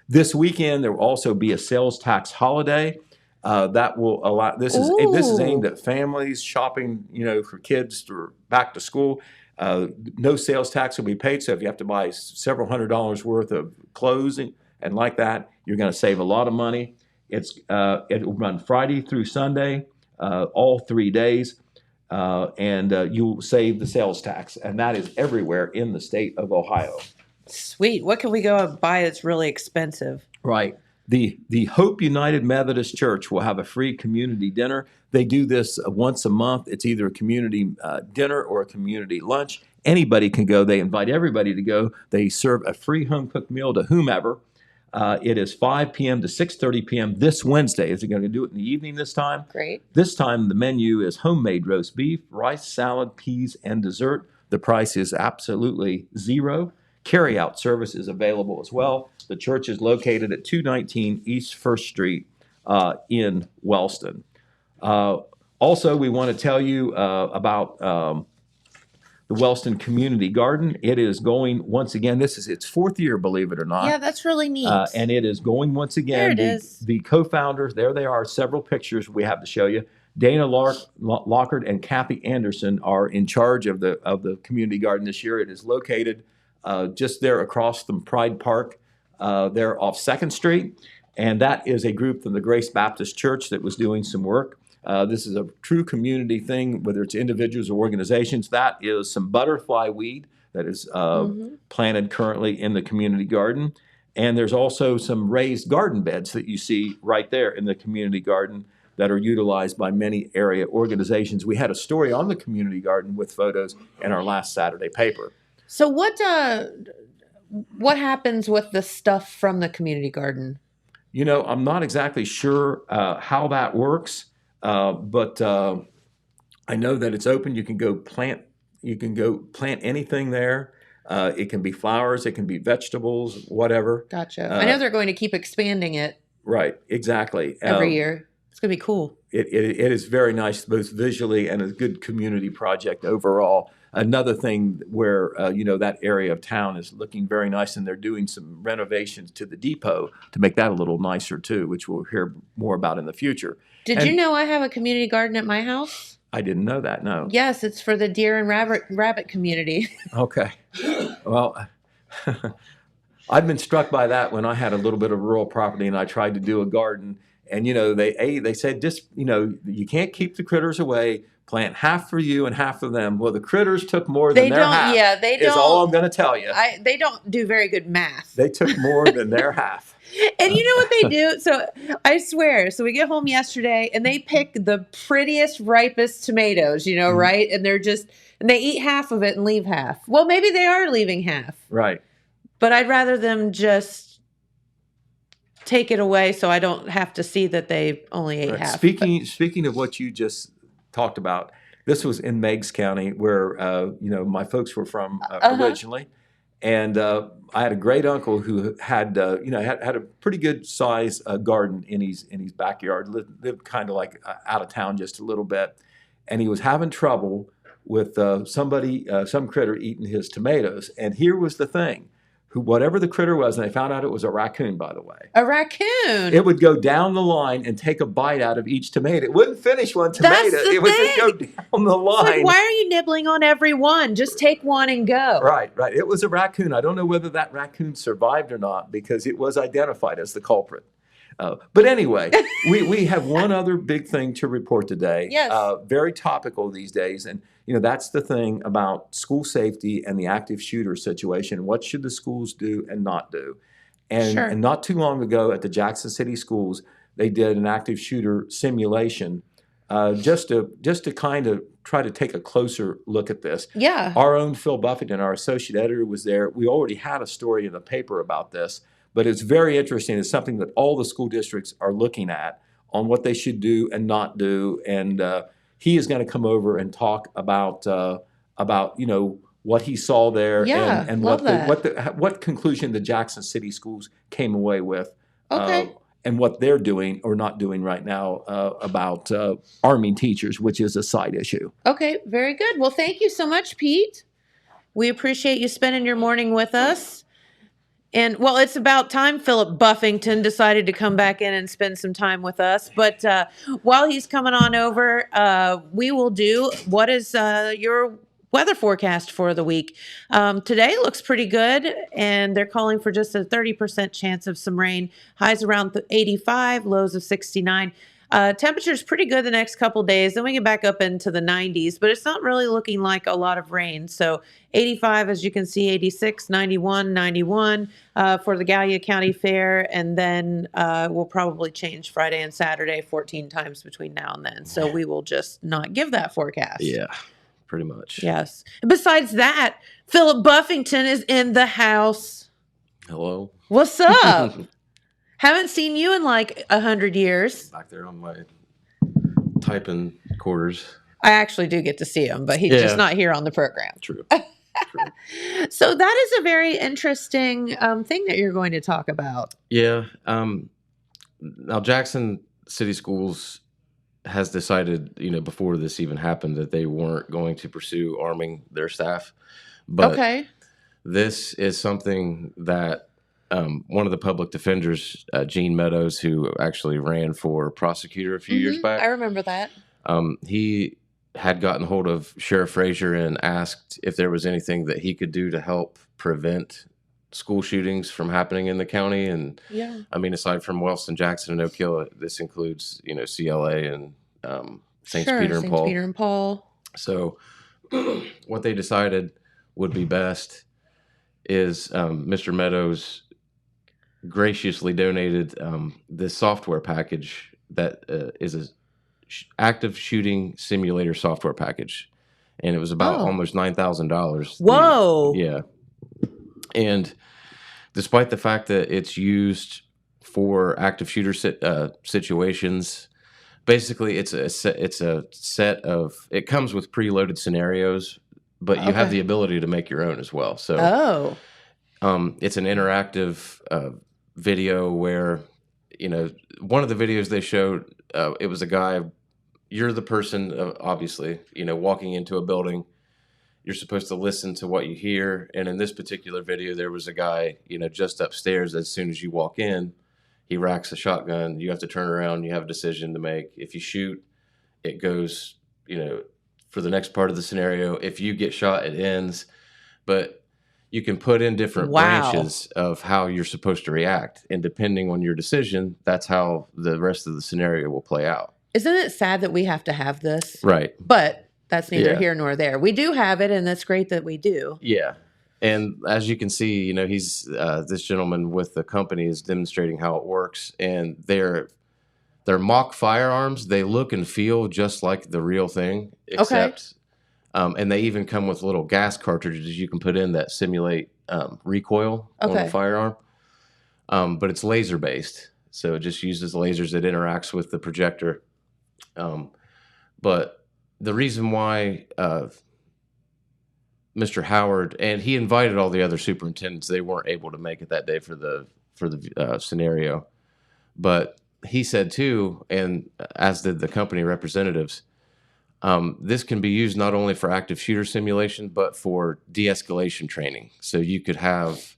Speaker 3: This weekend, there will also be a sales tax holiday. That will allow. This is aimed at families shopping, for kids or back to school. No sales tax will be paid. So if you have to buy several $100s worth of clothes and like that, you're going to save a lot of money. It will run Friday through Sunday, all 3 days, and you'll save the sales tax, and that is everywhere in the state of Ohio.
Speaker 2: Sweet. What can we go and buy that's really expensive?
Speaker 3: Right. The Hope United Methodist Church will have a free community dinner. They do this once a month. It's either a community dinner or a community lunch. Anybody can go. They invite everybody to go. They serve a free home-cooked meal to whomever. It is 5 p.m. to 6:30 p.m. this Wednesday. Is it going to do it in the evening this time?
Speaker 2: Great.
Speaker 3: This time the menu is homemade roast beef, rice, salad, peas, and dessert. The price is absolutely $0. Carry-out service is available as well. The church is located at 219 East First Street in Wellston. Also, we want to tell you about the Wellston Community Garden. It is going once again. This is its fourth year, believe it or not.
Speaker 2: Yeah, that's really neat.
Speaker 3: And it is going once again.
Speaker 2: There it is.
Speaker 3: The co-founders, there they are, several pictures we have to show you. Dana Lockhart and Kathy Anderson are in charge of the community garden this year. It is located just there across from Pride Park. They're off 2nd Street. And that is a group from the Grace Baptist Church that was doing some work. This is a true community thing, whether it's individuals or organizations. That is some butterfly weed that is planted currently in the community garden. And there's also some raised garden beds that you see right there in the community garden that are utilized by many area organizations. We had a story on the community garden with photos in our last Saturday paper.
Speaker 2: So what happens with the stuff from the community garden?
Speaker 3: You know, I'm not exactly sure how that works, but I know that it's open. You can go plant anything there. It can be flowers, it can be vegetables, whatever.
Speaker 2: Gotcha. I know they're going to keep expanding it.
Speaker 3: Right, exactly.
Speaker 2: Every year. It's going to be cool.
Speaker 3: It is very nice, both visually and a good community project overall. Another thing where, that area of town is looking very nice, and they're doing some renovations to the depot to make that a little nicer too, which we'll hear more about in the future.
Speaker 2: Did you know I have a community garden at my house?
Speaker 3: I didn't know that, no.
Speaker 2: Yes, it's for the deer and rabbit community. Okay.
Speaker 3: Well, I've been struck by that when I had a little bit of rural property and I tried to do a garden. And, they said, just, you can't keep the critters away. Plant half for you and half for them. Well, the critters took more than their half.
Speaker 2: Yeah, they don't.
Speaker 3: Is all I'm going to tell you.
Speaker 2: They don't do very good math.
Speaker 3: They took more than their half.
Speaker 2: And you know what they do? So I swear. So we get home yesterday and they pick the prettiest, ripest tomatoes, right? And and they eat half of it and leave half. Well, maybe they are leaving half.
Speaker 3: Right.
Speaker 2: But I'd rather them just take it away so I don't have to see that they only ate half.
Speaker 3: Speaking of what you just talked about, this was in Meigs County where my folks were from originally, and I had a great uncle who had had a pretty good size garden in his backyard. Lived kind of like out of town just a little bit, and he was having trouble with some critter eating his tomatoes. And here was the thing. Whatever the critter was, and they found out it was a raccoon, by the way.
Speaker 2: A raccoon?
Speaker 3: It would go down the line and take a bite out of each tomato. It wouldn't finish one tomato. It would just go down the line.
Speaker 2: It's like, why are you nibbling on every one? Just take one and go.
Speaker 3: Right. It was a raccoon. I don't know whether that raccoon survived or not because it was identified as the culprit. But anyway, we have one other big thing to report today.
Speaker 2: Yes.
Speaker 3: Very topical these days. And, that's the thing about school safety and the active shooter situation. What should the schools do and not do? And not too long ago at the Jackson City Schools, they did an active shooter simulation just to kind of try to take a closer look at this.
Speaker 2: Yeah.
Speaker 3: Our own Phil Buffington, our associate editor, was there. We already had a story in the paper about this. But it's very interesting. It's something that all the school districts are looking at on what they should do and not do. And he is going to come over and talk about what he saw there and what conclusion the Jackson City Schools came away with.
Speaker 2: Okay.
Speaker 3: And what they're doing or not doing right now about arming teachers, which is a side issue.
Speaker 2: Okay, very good. Well, thank you so much, Pete. We appreciate you spending your morning with us. And, well, it's about time Philip Buffington decided to come back in and spend some time with us. But while he's coming on over, we will do what is your weather forecast for the week. Today looks pretty good, and they're calling for just a 30% chance of some rain. Highs around 85, lows of 69. Temperature's pretty good the next couple days. Then we get back up into the 90s, but it's not really looking like a lot of rain. So 85, as you can see, 86, 91, 91 for the Gallia County Fair. And then we'll probably change Friday and Saturday 14 times between now and then. So we will just not give that forecast.
Speaker 5: Yeah, pretty much.
Speaker 2: Yes. Besides that, Philip Buffington is in the house.
Speaker 5: Hello.
Speaker 2: What's up? Haven't seen you in like 100 years.
Speaker 5: Back there on my typing quarters.
Speaker 2: I actually do get to see him, but he's just not here on the program.
Speaker 5: True.
Speaker 2: So that is a very interesting thing that you're going to talk about.
Speaker 5: Yeah. Now, Jackson City Schools has decided, before this even happened, that they weren't going to pursue arming their staff. But
Speaker 2: Okay.
Speaker 5: this is something that one of the public defenders, Gene Meadows, who actually ran for prosecutor a few years back.
Speaker 2: I remember that.
Speaker 5: He had gotten hold of Sheriff Frazier and asked if there was anything that he could do to help prevent school shootings from happening in the county. And
Speaker 2: Yeah.
Speaker 5: I mean, aside from Wellston, Jackson, and Oak Hill, this includes, CLA and St. Peter and Paul.
Speaker 2: St. Peter and Paul.
Speaker 5: So what they decided would be best is Mr. Meadows graciously donated this software package that is a active shooting simulator software package. And it was about almost $9,000.
Speaker 2: Whoa.
Speaker 5: Yeah. And despite the fact that it's used for active shooter situations, basically it's a set of, it comes with preloaded scenarios, but you have the ability to make your own as well. So it's an interactive video where, one of the videos they showed, it was a guy, you're the person, obviously, walking into a building. You're supposed to listen to what you hear. And in this particular video, there was a guy, just upstairs. As soon as you walk in, he racks a shotgun. You have to turn around. You have a decision to make. If you shoot, it goes, for the next part of the scenario. If you get shot, it ends. But you can put in different branches of how you're supposed to react. And depending on your decision, that's how the rest of the scenario will play out.
Speaker 2: Isn't it sad that we have to have this?
Speaker 5: Right.
Speaker 2: But that's neither here nor there. We do have it, and that's great that we do.
Speaker 5: Yeah. And as you can see, he's this gentleman with the company is demonstrating how it works. And they're mock firearms. They look and feel just like the real thing, except and they even come with little gas cartridges you can put in that simulate recoil on the firearm. But it's laser based. So it just uses lasers that interacts with the projector. But the reason why Mr. Howard, and he invited all the other superintendents, they weren't able to make it that day for the scenario. But he said too, and as did the company representatives, this can be used not only for active shooter simulation, but for de-escalation training. So you could have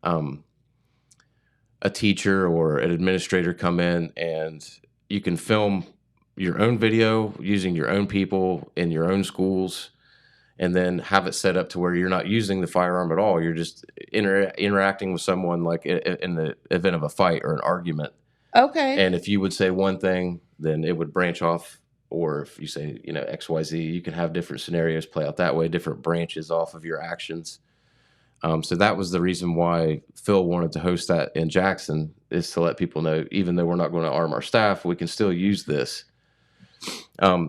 Speaker 5: a teacher or an administrator come in and you can film your own video using your own people in your own schools, and then have it set up to where you're not using the firearm at all. You're just interacting with someone like in the event of a fight or an argument.
Speaker 2: Okay.
Speaker 5: And if you would say one thing, then it would branch off. Or if you say, XYZ, you can have different scenarios play out that way, different branches off of your actions. So that was the reason why Phil wanted to host that in Jackson, is to let people know, even though we're not going to arm our staff, we can still use this.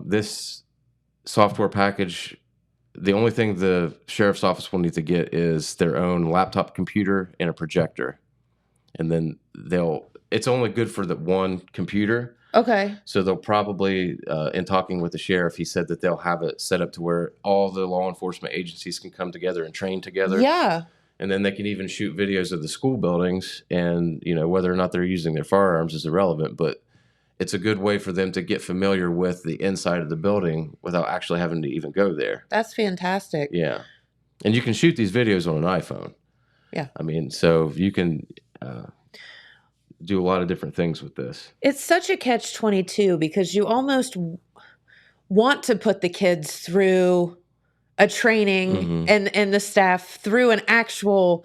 Speaker 5: This software package, the only thing the sheriff's office will need to get is their own laptop computer and a projector. And then it's only good for the one computer.
Speaker 2: Okay.
Speaker 5: So they'll probably, in talking with the sheriff, he said that they'll have it set up to where all the law enforcement agencies can come together and train together.
Speaker 2: Yeah.
Speaker 5: And then they can even shoot videos of the school buildings, and, whether or not they're using their firearms is irrelevant, but it's a good way for them to get familiar with the inside of the building without actually having to even go there.
Speaker 2: That's fantastic.
Speaker 5: Yeah. And you can shoot these videos on an iPhone.
Speaker 2: Yeah.
Speaker 5: I mean, so you can do a lot of different things with this.
Speaker 2: It's such a catch-22 because you almost want to put the kids through a training and the staff through an actual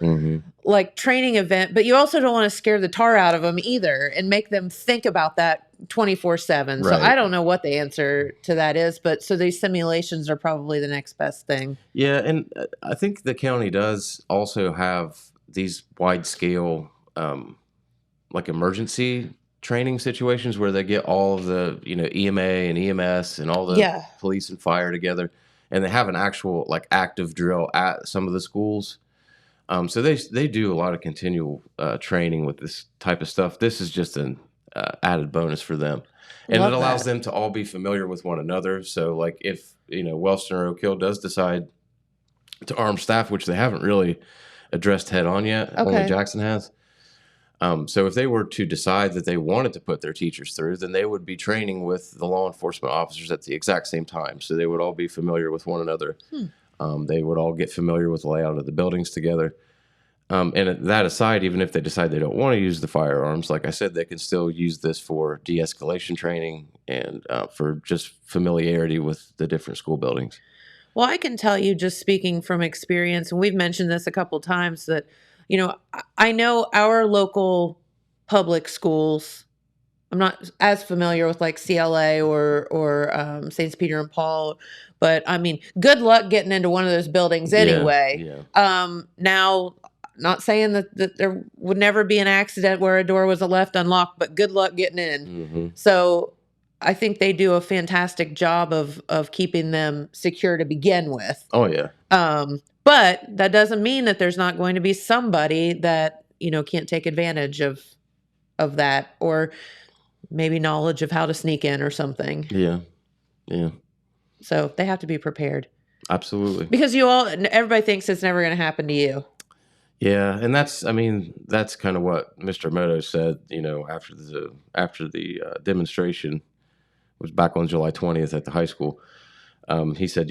Speaker 2: like training event, but you also don't want to scare the tar out of them either and make them think about that 24/7. So I don't know what the answer to that is, but so these simulations are probably the next best thing.
Speaker 5: Yeah, and I think the county does also have these wide scale like emergency training situations where they get all of the, EMA and EMS and all the police and fire together, and they have an actual like active drill at some of the schools. So they do a lot of continual training with this type of stuff. This is just an added bonus for them. And it allows them to all be familiar with one another. So like if, Wellston or Oak Hill does decide to arm staff, which they haven't really addressed head on yet, only Jackson has, So if they were to decide that they wanted to put their teachers through, then they would be training with the law enforcement officers at the exact same time. So they would all be familiar with one another. They would all get familiar with the layout of the buildings together. And that aside, even if they decide they don't want to use the firearms, like I said, they can still use this for de-escalation training and for just familiarity with the different school buildings.
Speaker 2: Well, I can tell you, just speaking from experience, and we've mentioned this a couple times, that I know our local public schools. I'm not as familiar with like CLA or Saints Peter and Paul, but I mean, good luck getting into one of those buildings anyway.
Speaker 5: Yeah.
Speaker 2: Now, not saying that there would never be an accident where a door was left unlocked, but good luck getting in.
Speaker 5: Mm-hmm.
Speaker 2: So I think they do a fantastic job of keeping them secure to begin with.
Speaker 5: Oh yeah.
Speaker 2: But that doesn't mean that there's not going to be somebody that, can't take advantage of that, or maybe knowledge of how to sneak in or something.
Speaker 5: Yeah. Yeah.
Speaker 2: So they have to be prepared.
Speaker 5: Absolutely.
Speaker 2: Because everybody thinks it's never going to happen to you.
Speaker 5: Yeah, and that's kind of what Mr. Moto said, after the demonstration was back on July 20th at the high school. He said,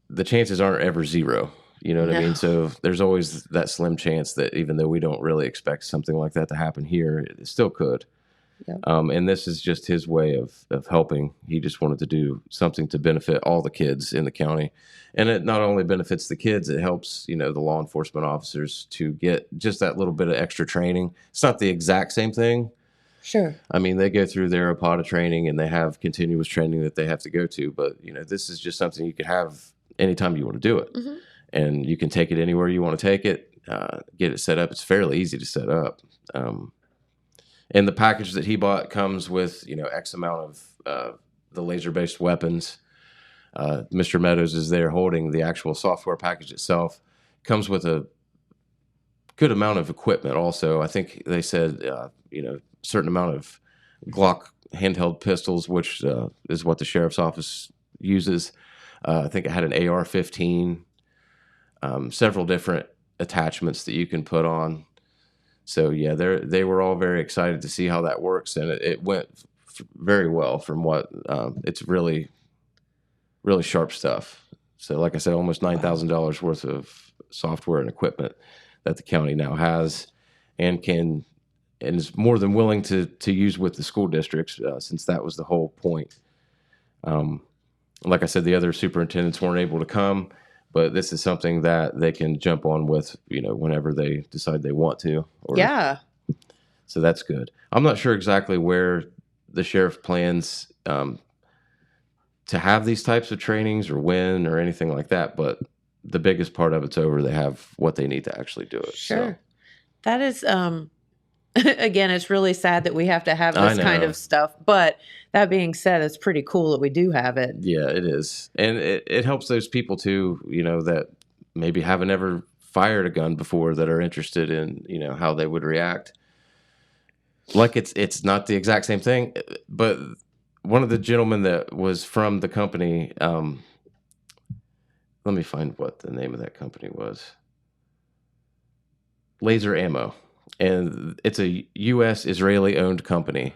Speaker 5: the chances aren't ever zero. You know what I mean? So there's always that slim chance that even though we don't really expect something like that to happen here, it still could.
Speaker 2: Yep.
Speaker 5: And this is just his way of helping. He just wanted to do something to benefit all the kids in the county. And it not only benefits the kids, it helps, the law enforcement officers to get just that little bit of extra training. It's not the exact same thing.
Speaker 2: Sure.
Speaker 5: I mean, they go through their APOTA training and they have continuous training that they have to go to. But, this is just something you could have anytime you want to do it.
Speaker 2: Mm-hmm.
Speaker 5: And you can take it anywhere you want to take it, get it set up. It's fairly easy to set up. And the package that he bought comes with, X amount of the laser-based weapons. Mr. Meadows is there holding the actual software package itself. Comes with a good amount of equipment also. I think they said, certain amount of Glock handheld pistols, which is what the sheriff's office uses. I think it had an AR-15, several different attachments that you can put on. So yeah, they were all very excited to see how that works, and it went very well. From what it's really, really sharp stuff. So like I said, almost $9,000 worth of software and equipment that the county now has, and is more than willing to use with the school districts, since that was the whole point. Like I said, the other superintendents weren't able to come, but this is something that they can jump on with, whenever they decide they want to.
Speaker 2: Yeah.
Speaker 5: So that's good. I'm not sure exactly where the sheriff plans to have these types of trainings or when or anything like that, but the biggest part of it's over. They have what they need to actually do it.
Speaker 2: Sure. So. That is, again, it's really sad that we have to have this kind of stuff, but that being said, it's pretty cool that we do have it.
Speaker 5: Yeah, it is. And it helps those people too, that maybe haven't ever fired a gun before, that are interested in, how they would react. Like it's not the exact same thing, but one of the gentlemen that was from the company, let me find what the name of that company was. Laser Ammo. And it's a U.S. Israeli owned company.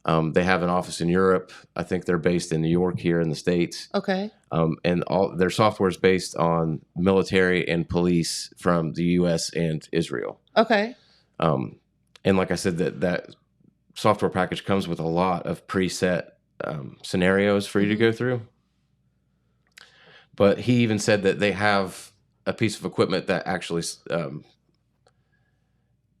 Speaker 5: They have an office in Europe. I think they're based in New York here in the States.
Speaker 2: Okay.
Speaker 5: And all their software is based on military and police from the U.S. and Israel.
Speaker 2: Okay.
Speaker 5: And like I said, that software package comes with a lot of preset scenarios for you to go through. But he even said that they have a piece of equipment that actually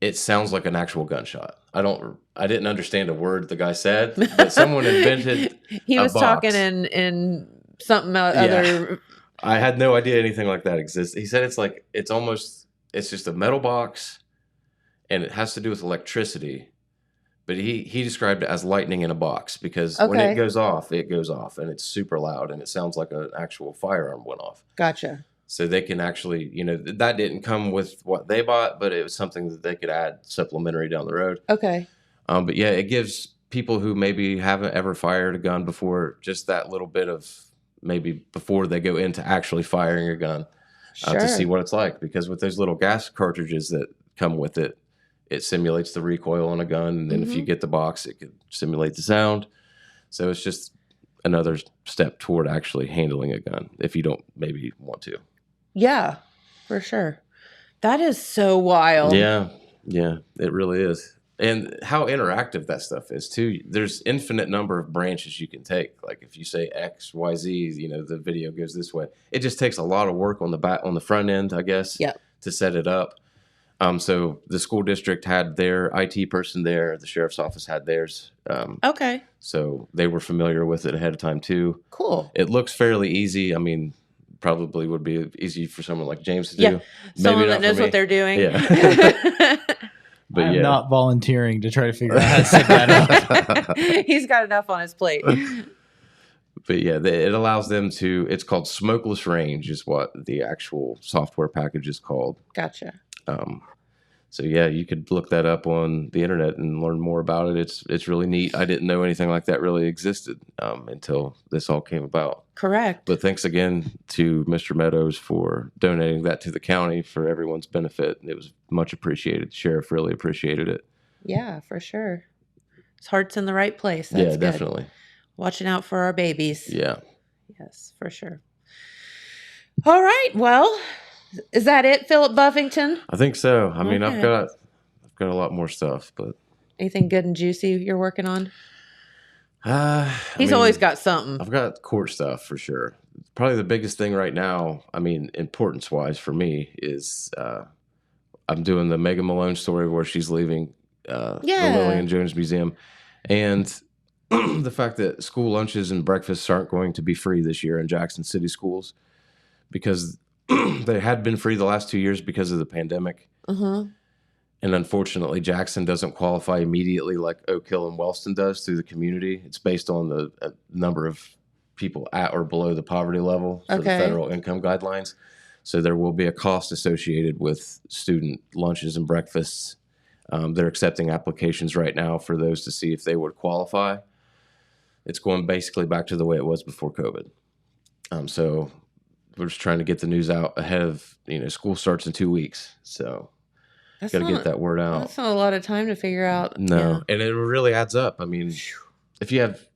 Speaker 5: it sounds like an actual gunshot. I didn't understand a word the guy said, but someone invented
Speaker 2: he was
Speaker 5: a box.
Speaker 2: Talking in something other.
Speaker 5: I had no idea anything like that exists. He said it's just a metal box, and it has to do with electricity. But he described it as lightning in a box, because when it goes off, and it's super loud, and it sounds like an actual firearm went off.
Speaker 2: Gotcha.
Speaker 5: So they can actually, that didn't come with what they bought, but it was something that they could add supplementary down the road.
Speaker 2: Okay.
Speaker 5: But yeah, it gives people who maybe haven't ever fired a gun before just that little bit of maybe before they go into actually firing a gun to see what it's like. Because with those little gas cartridges that come with it. It simulates the recoil on a gun, and then if you get the box, it could simulate the sound. So it's just another step toward actually handling a gun if you don't maybe want to.
Speaker 2: Yeah, for sure. That is so wild.
Speaker 5: Yeah, it really is. And how interactive that stuff is too. There's infinite number of branches you can take. Like if you say X, Y, Z, the video goes this way. It just takes a lot of work on the front end, I guess, to set it up. So the school district had their IT person there. The sheriff's office had theirs.
Speaker 2: Okay.
Speaker 5: So they were familiar with it ahead of time too.
Speaker 2: Cool.
Speaker 5: It looks fairly easy. I mean, probably would be easy for someone like James to do.
Speaker 2: Yeah, someone that knows what they're doing.
Speaker 5: Yeah. But
Speaker 4: I'm not volunteering to try to figure out how to set that up.
Speaker 2: He's got enough on his plate.
Speaker 5: But yeah, it allows them to. It's called smokeless range, is what the actual software package is called.
Speaker 2: Gotcha.
Speaker 5: So yeah, you could look that up on the internet and learn more about it. It's really neat. I didn't know anything like that really existed until this all came about.
Speaker 2: Correct.
Speaker 5: But thanks again to Mr. Meadows for donating that to the county for everyone's benefit. It was much appreciated. The sheriff really appreciated it.
Speaker 2: Yeah, for sure. His heart's in the right place. That's good.
Speaker 5: Definitely.
Speaker 2: Watching out for our babies.
Speaker 5: Yeah.
Speaker 2: Yes, for sure. All right. Well, is that it, Philip Buffington?
Speaker 5: I think so. I mean, I've got a lot more stuff, but
Speaker 2: anything good and juicy you're working on? He's
Speaker 5: mean,
Speaker 2: always got something.
Speaker 5: I've got court stuff for sure. Probably the biggest thing right now, I mean, importance-wise for me, is I'm doing the Megan Malone story where she's leaving the Lillian Jones Museum. And the fact that school lunches and breakfasts aren't going to be free this year in Jackson City schools because they had been free the last 2 years because of the pandemic. And unfortunately, Jackson doesn't qualify immediately like Oak Hill and Wellston does through the community. It's based on the number of people at or below the poverty level for the federal income guidelines. So there will be a cost associated with student lunches and breakfasts. They're accepting applications right now for those to see if they would qualify. It's going basically back to the way it was before COVID. So we're just trying to get the news out ahead of, school starts in 2 weeks. So got to get that word out.
Speaker 2: That's not a lot of time to figure out.
Speaker 5: No.
Speaker 2: Yeah.
Speaker 5: And it really adds up. I mean, if you have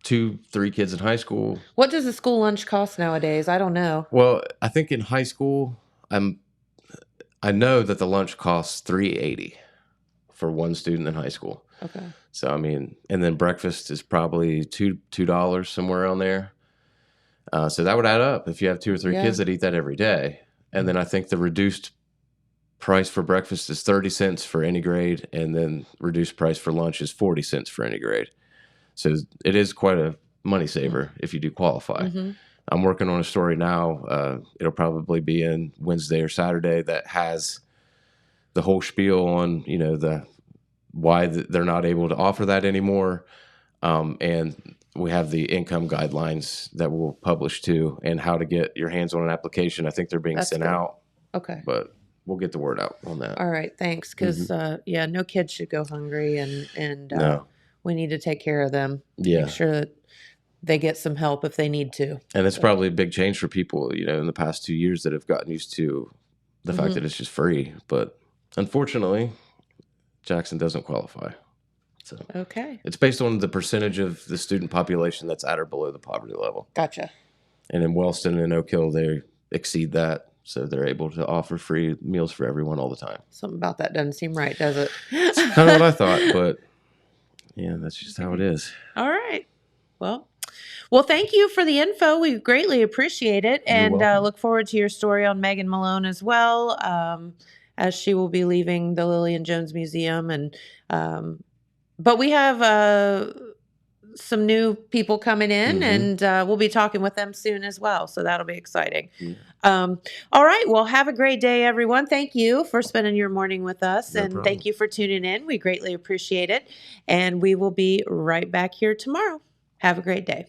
Speaker 5: 2-3 kids in high school.
Speaker 2: What does a school lunch cost nowadays? I don't know.
Speaker 5: Well, I think in high school, I know that the lunch costs $3.80 for one student in high school.
Speaker 2: Okay.
Speaker 5: So, I mean, and then breakfast is probably $2 somewhere around there. So that would add up if you have 2 or 3 kids that eat that every day. And then I think the reduced price for breakfast is 30 cents for any grade, and then reduced price for lunch is 40 cents for any grade. So it is quite a money saver if you do qualify. I'm working on a story now. It'll probably be in Wednesday or Saturday that has the whole spiel on, why they're not able to offer that anymore. And we have the income guidelines that we'll publish too, and how to get your hands on an application. I think they're being sent out.
Speaker 2: Okay.
Speaker 5: But we'll get the word out on that.
Speaker 2: All right. Thanks. Because, no kids should go hungry, and
Speaker 5: No.
Speaker 2: we need to take care of them.
Speaker 5: Yeah.
Speaker 2: Make sure that they get some help if they need to.
Speaker 5: And it's probably a big change for people, in the past 2 years that have gotten used to the fact that it's just free. But unfortunately, Jackson doesn't qualify. So it's based on the percentage of the student population that's at or below the poverty level.
Speaker 2: Gotcha.
Speaker 5: And in Wellston and Oak Hill, they exceed that. So they're able to offer free meals for everyone all the time.
Speaker 2: Something about that doesn't seem right, does it?
Speaker 5: It's kind of what I thought, but yeah, that's just how it is.
Speaker 2: All right. Well, thank you for the info. We greatly appreciate it, and look forward to your story on Megan Malone as well, as she will be leaving the Lillian Jones Museum. And but we have some new people coming in, and we'll be talking with them soon as well. So that'll be exciting. All right. Well, have a great day, everyone. Thank you for spending your morning with us, and thank you for tuning in. We greatly appreciate it, and we will be right back here tomorrow. Have a great day.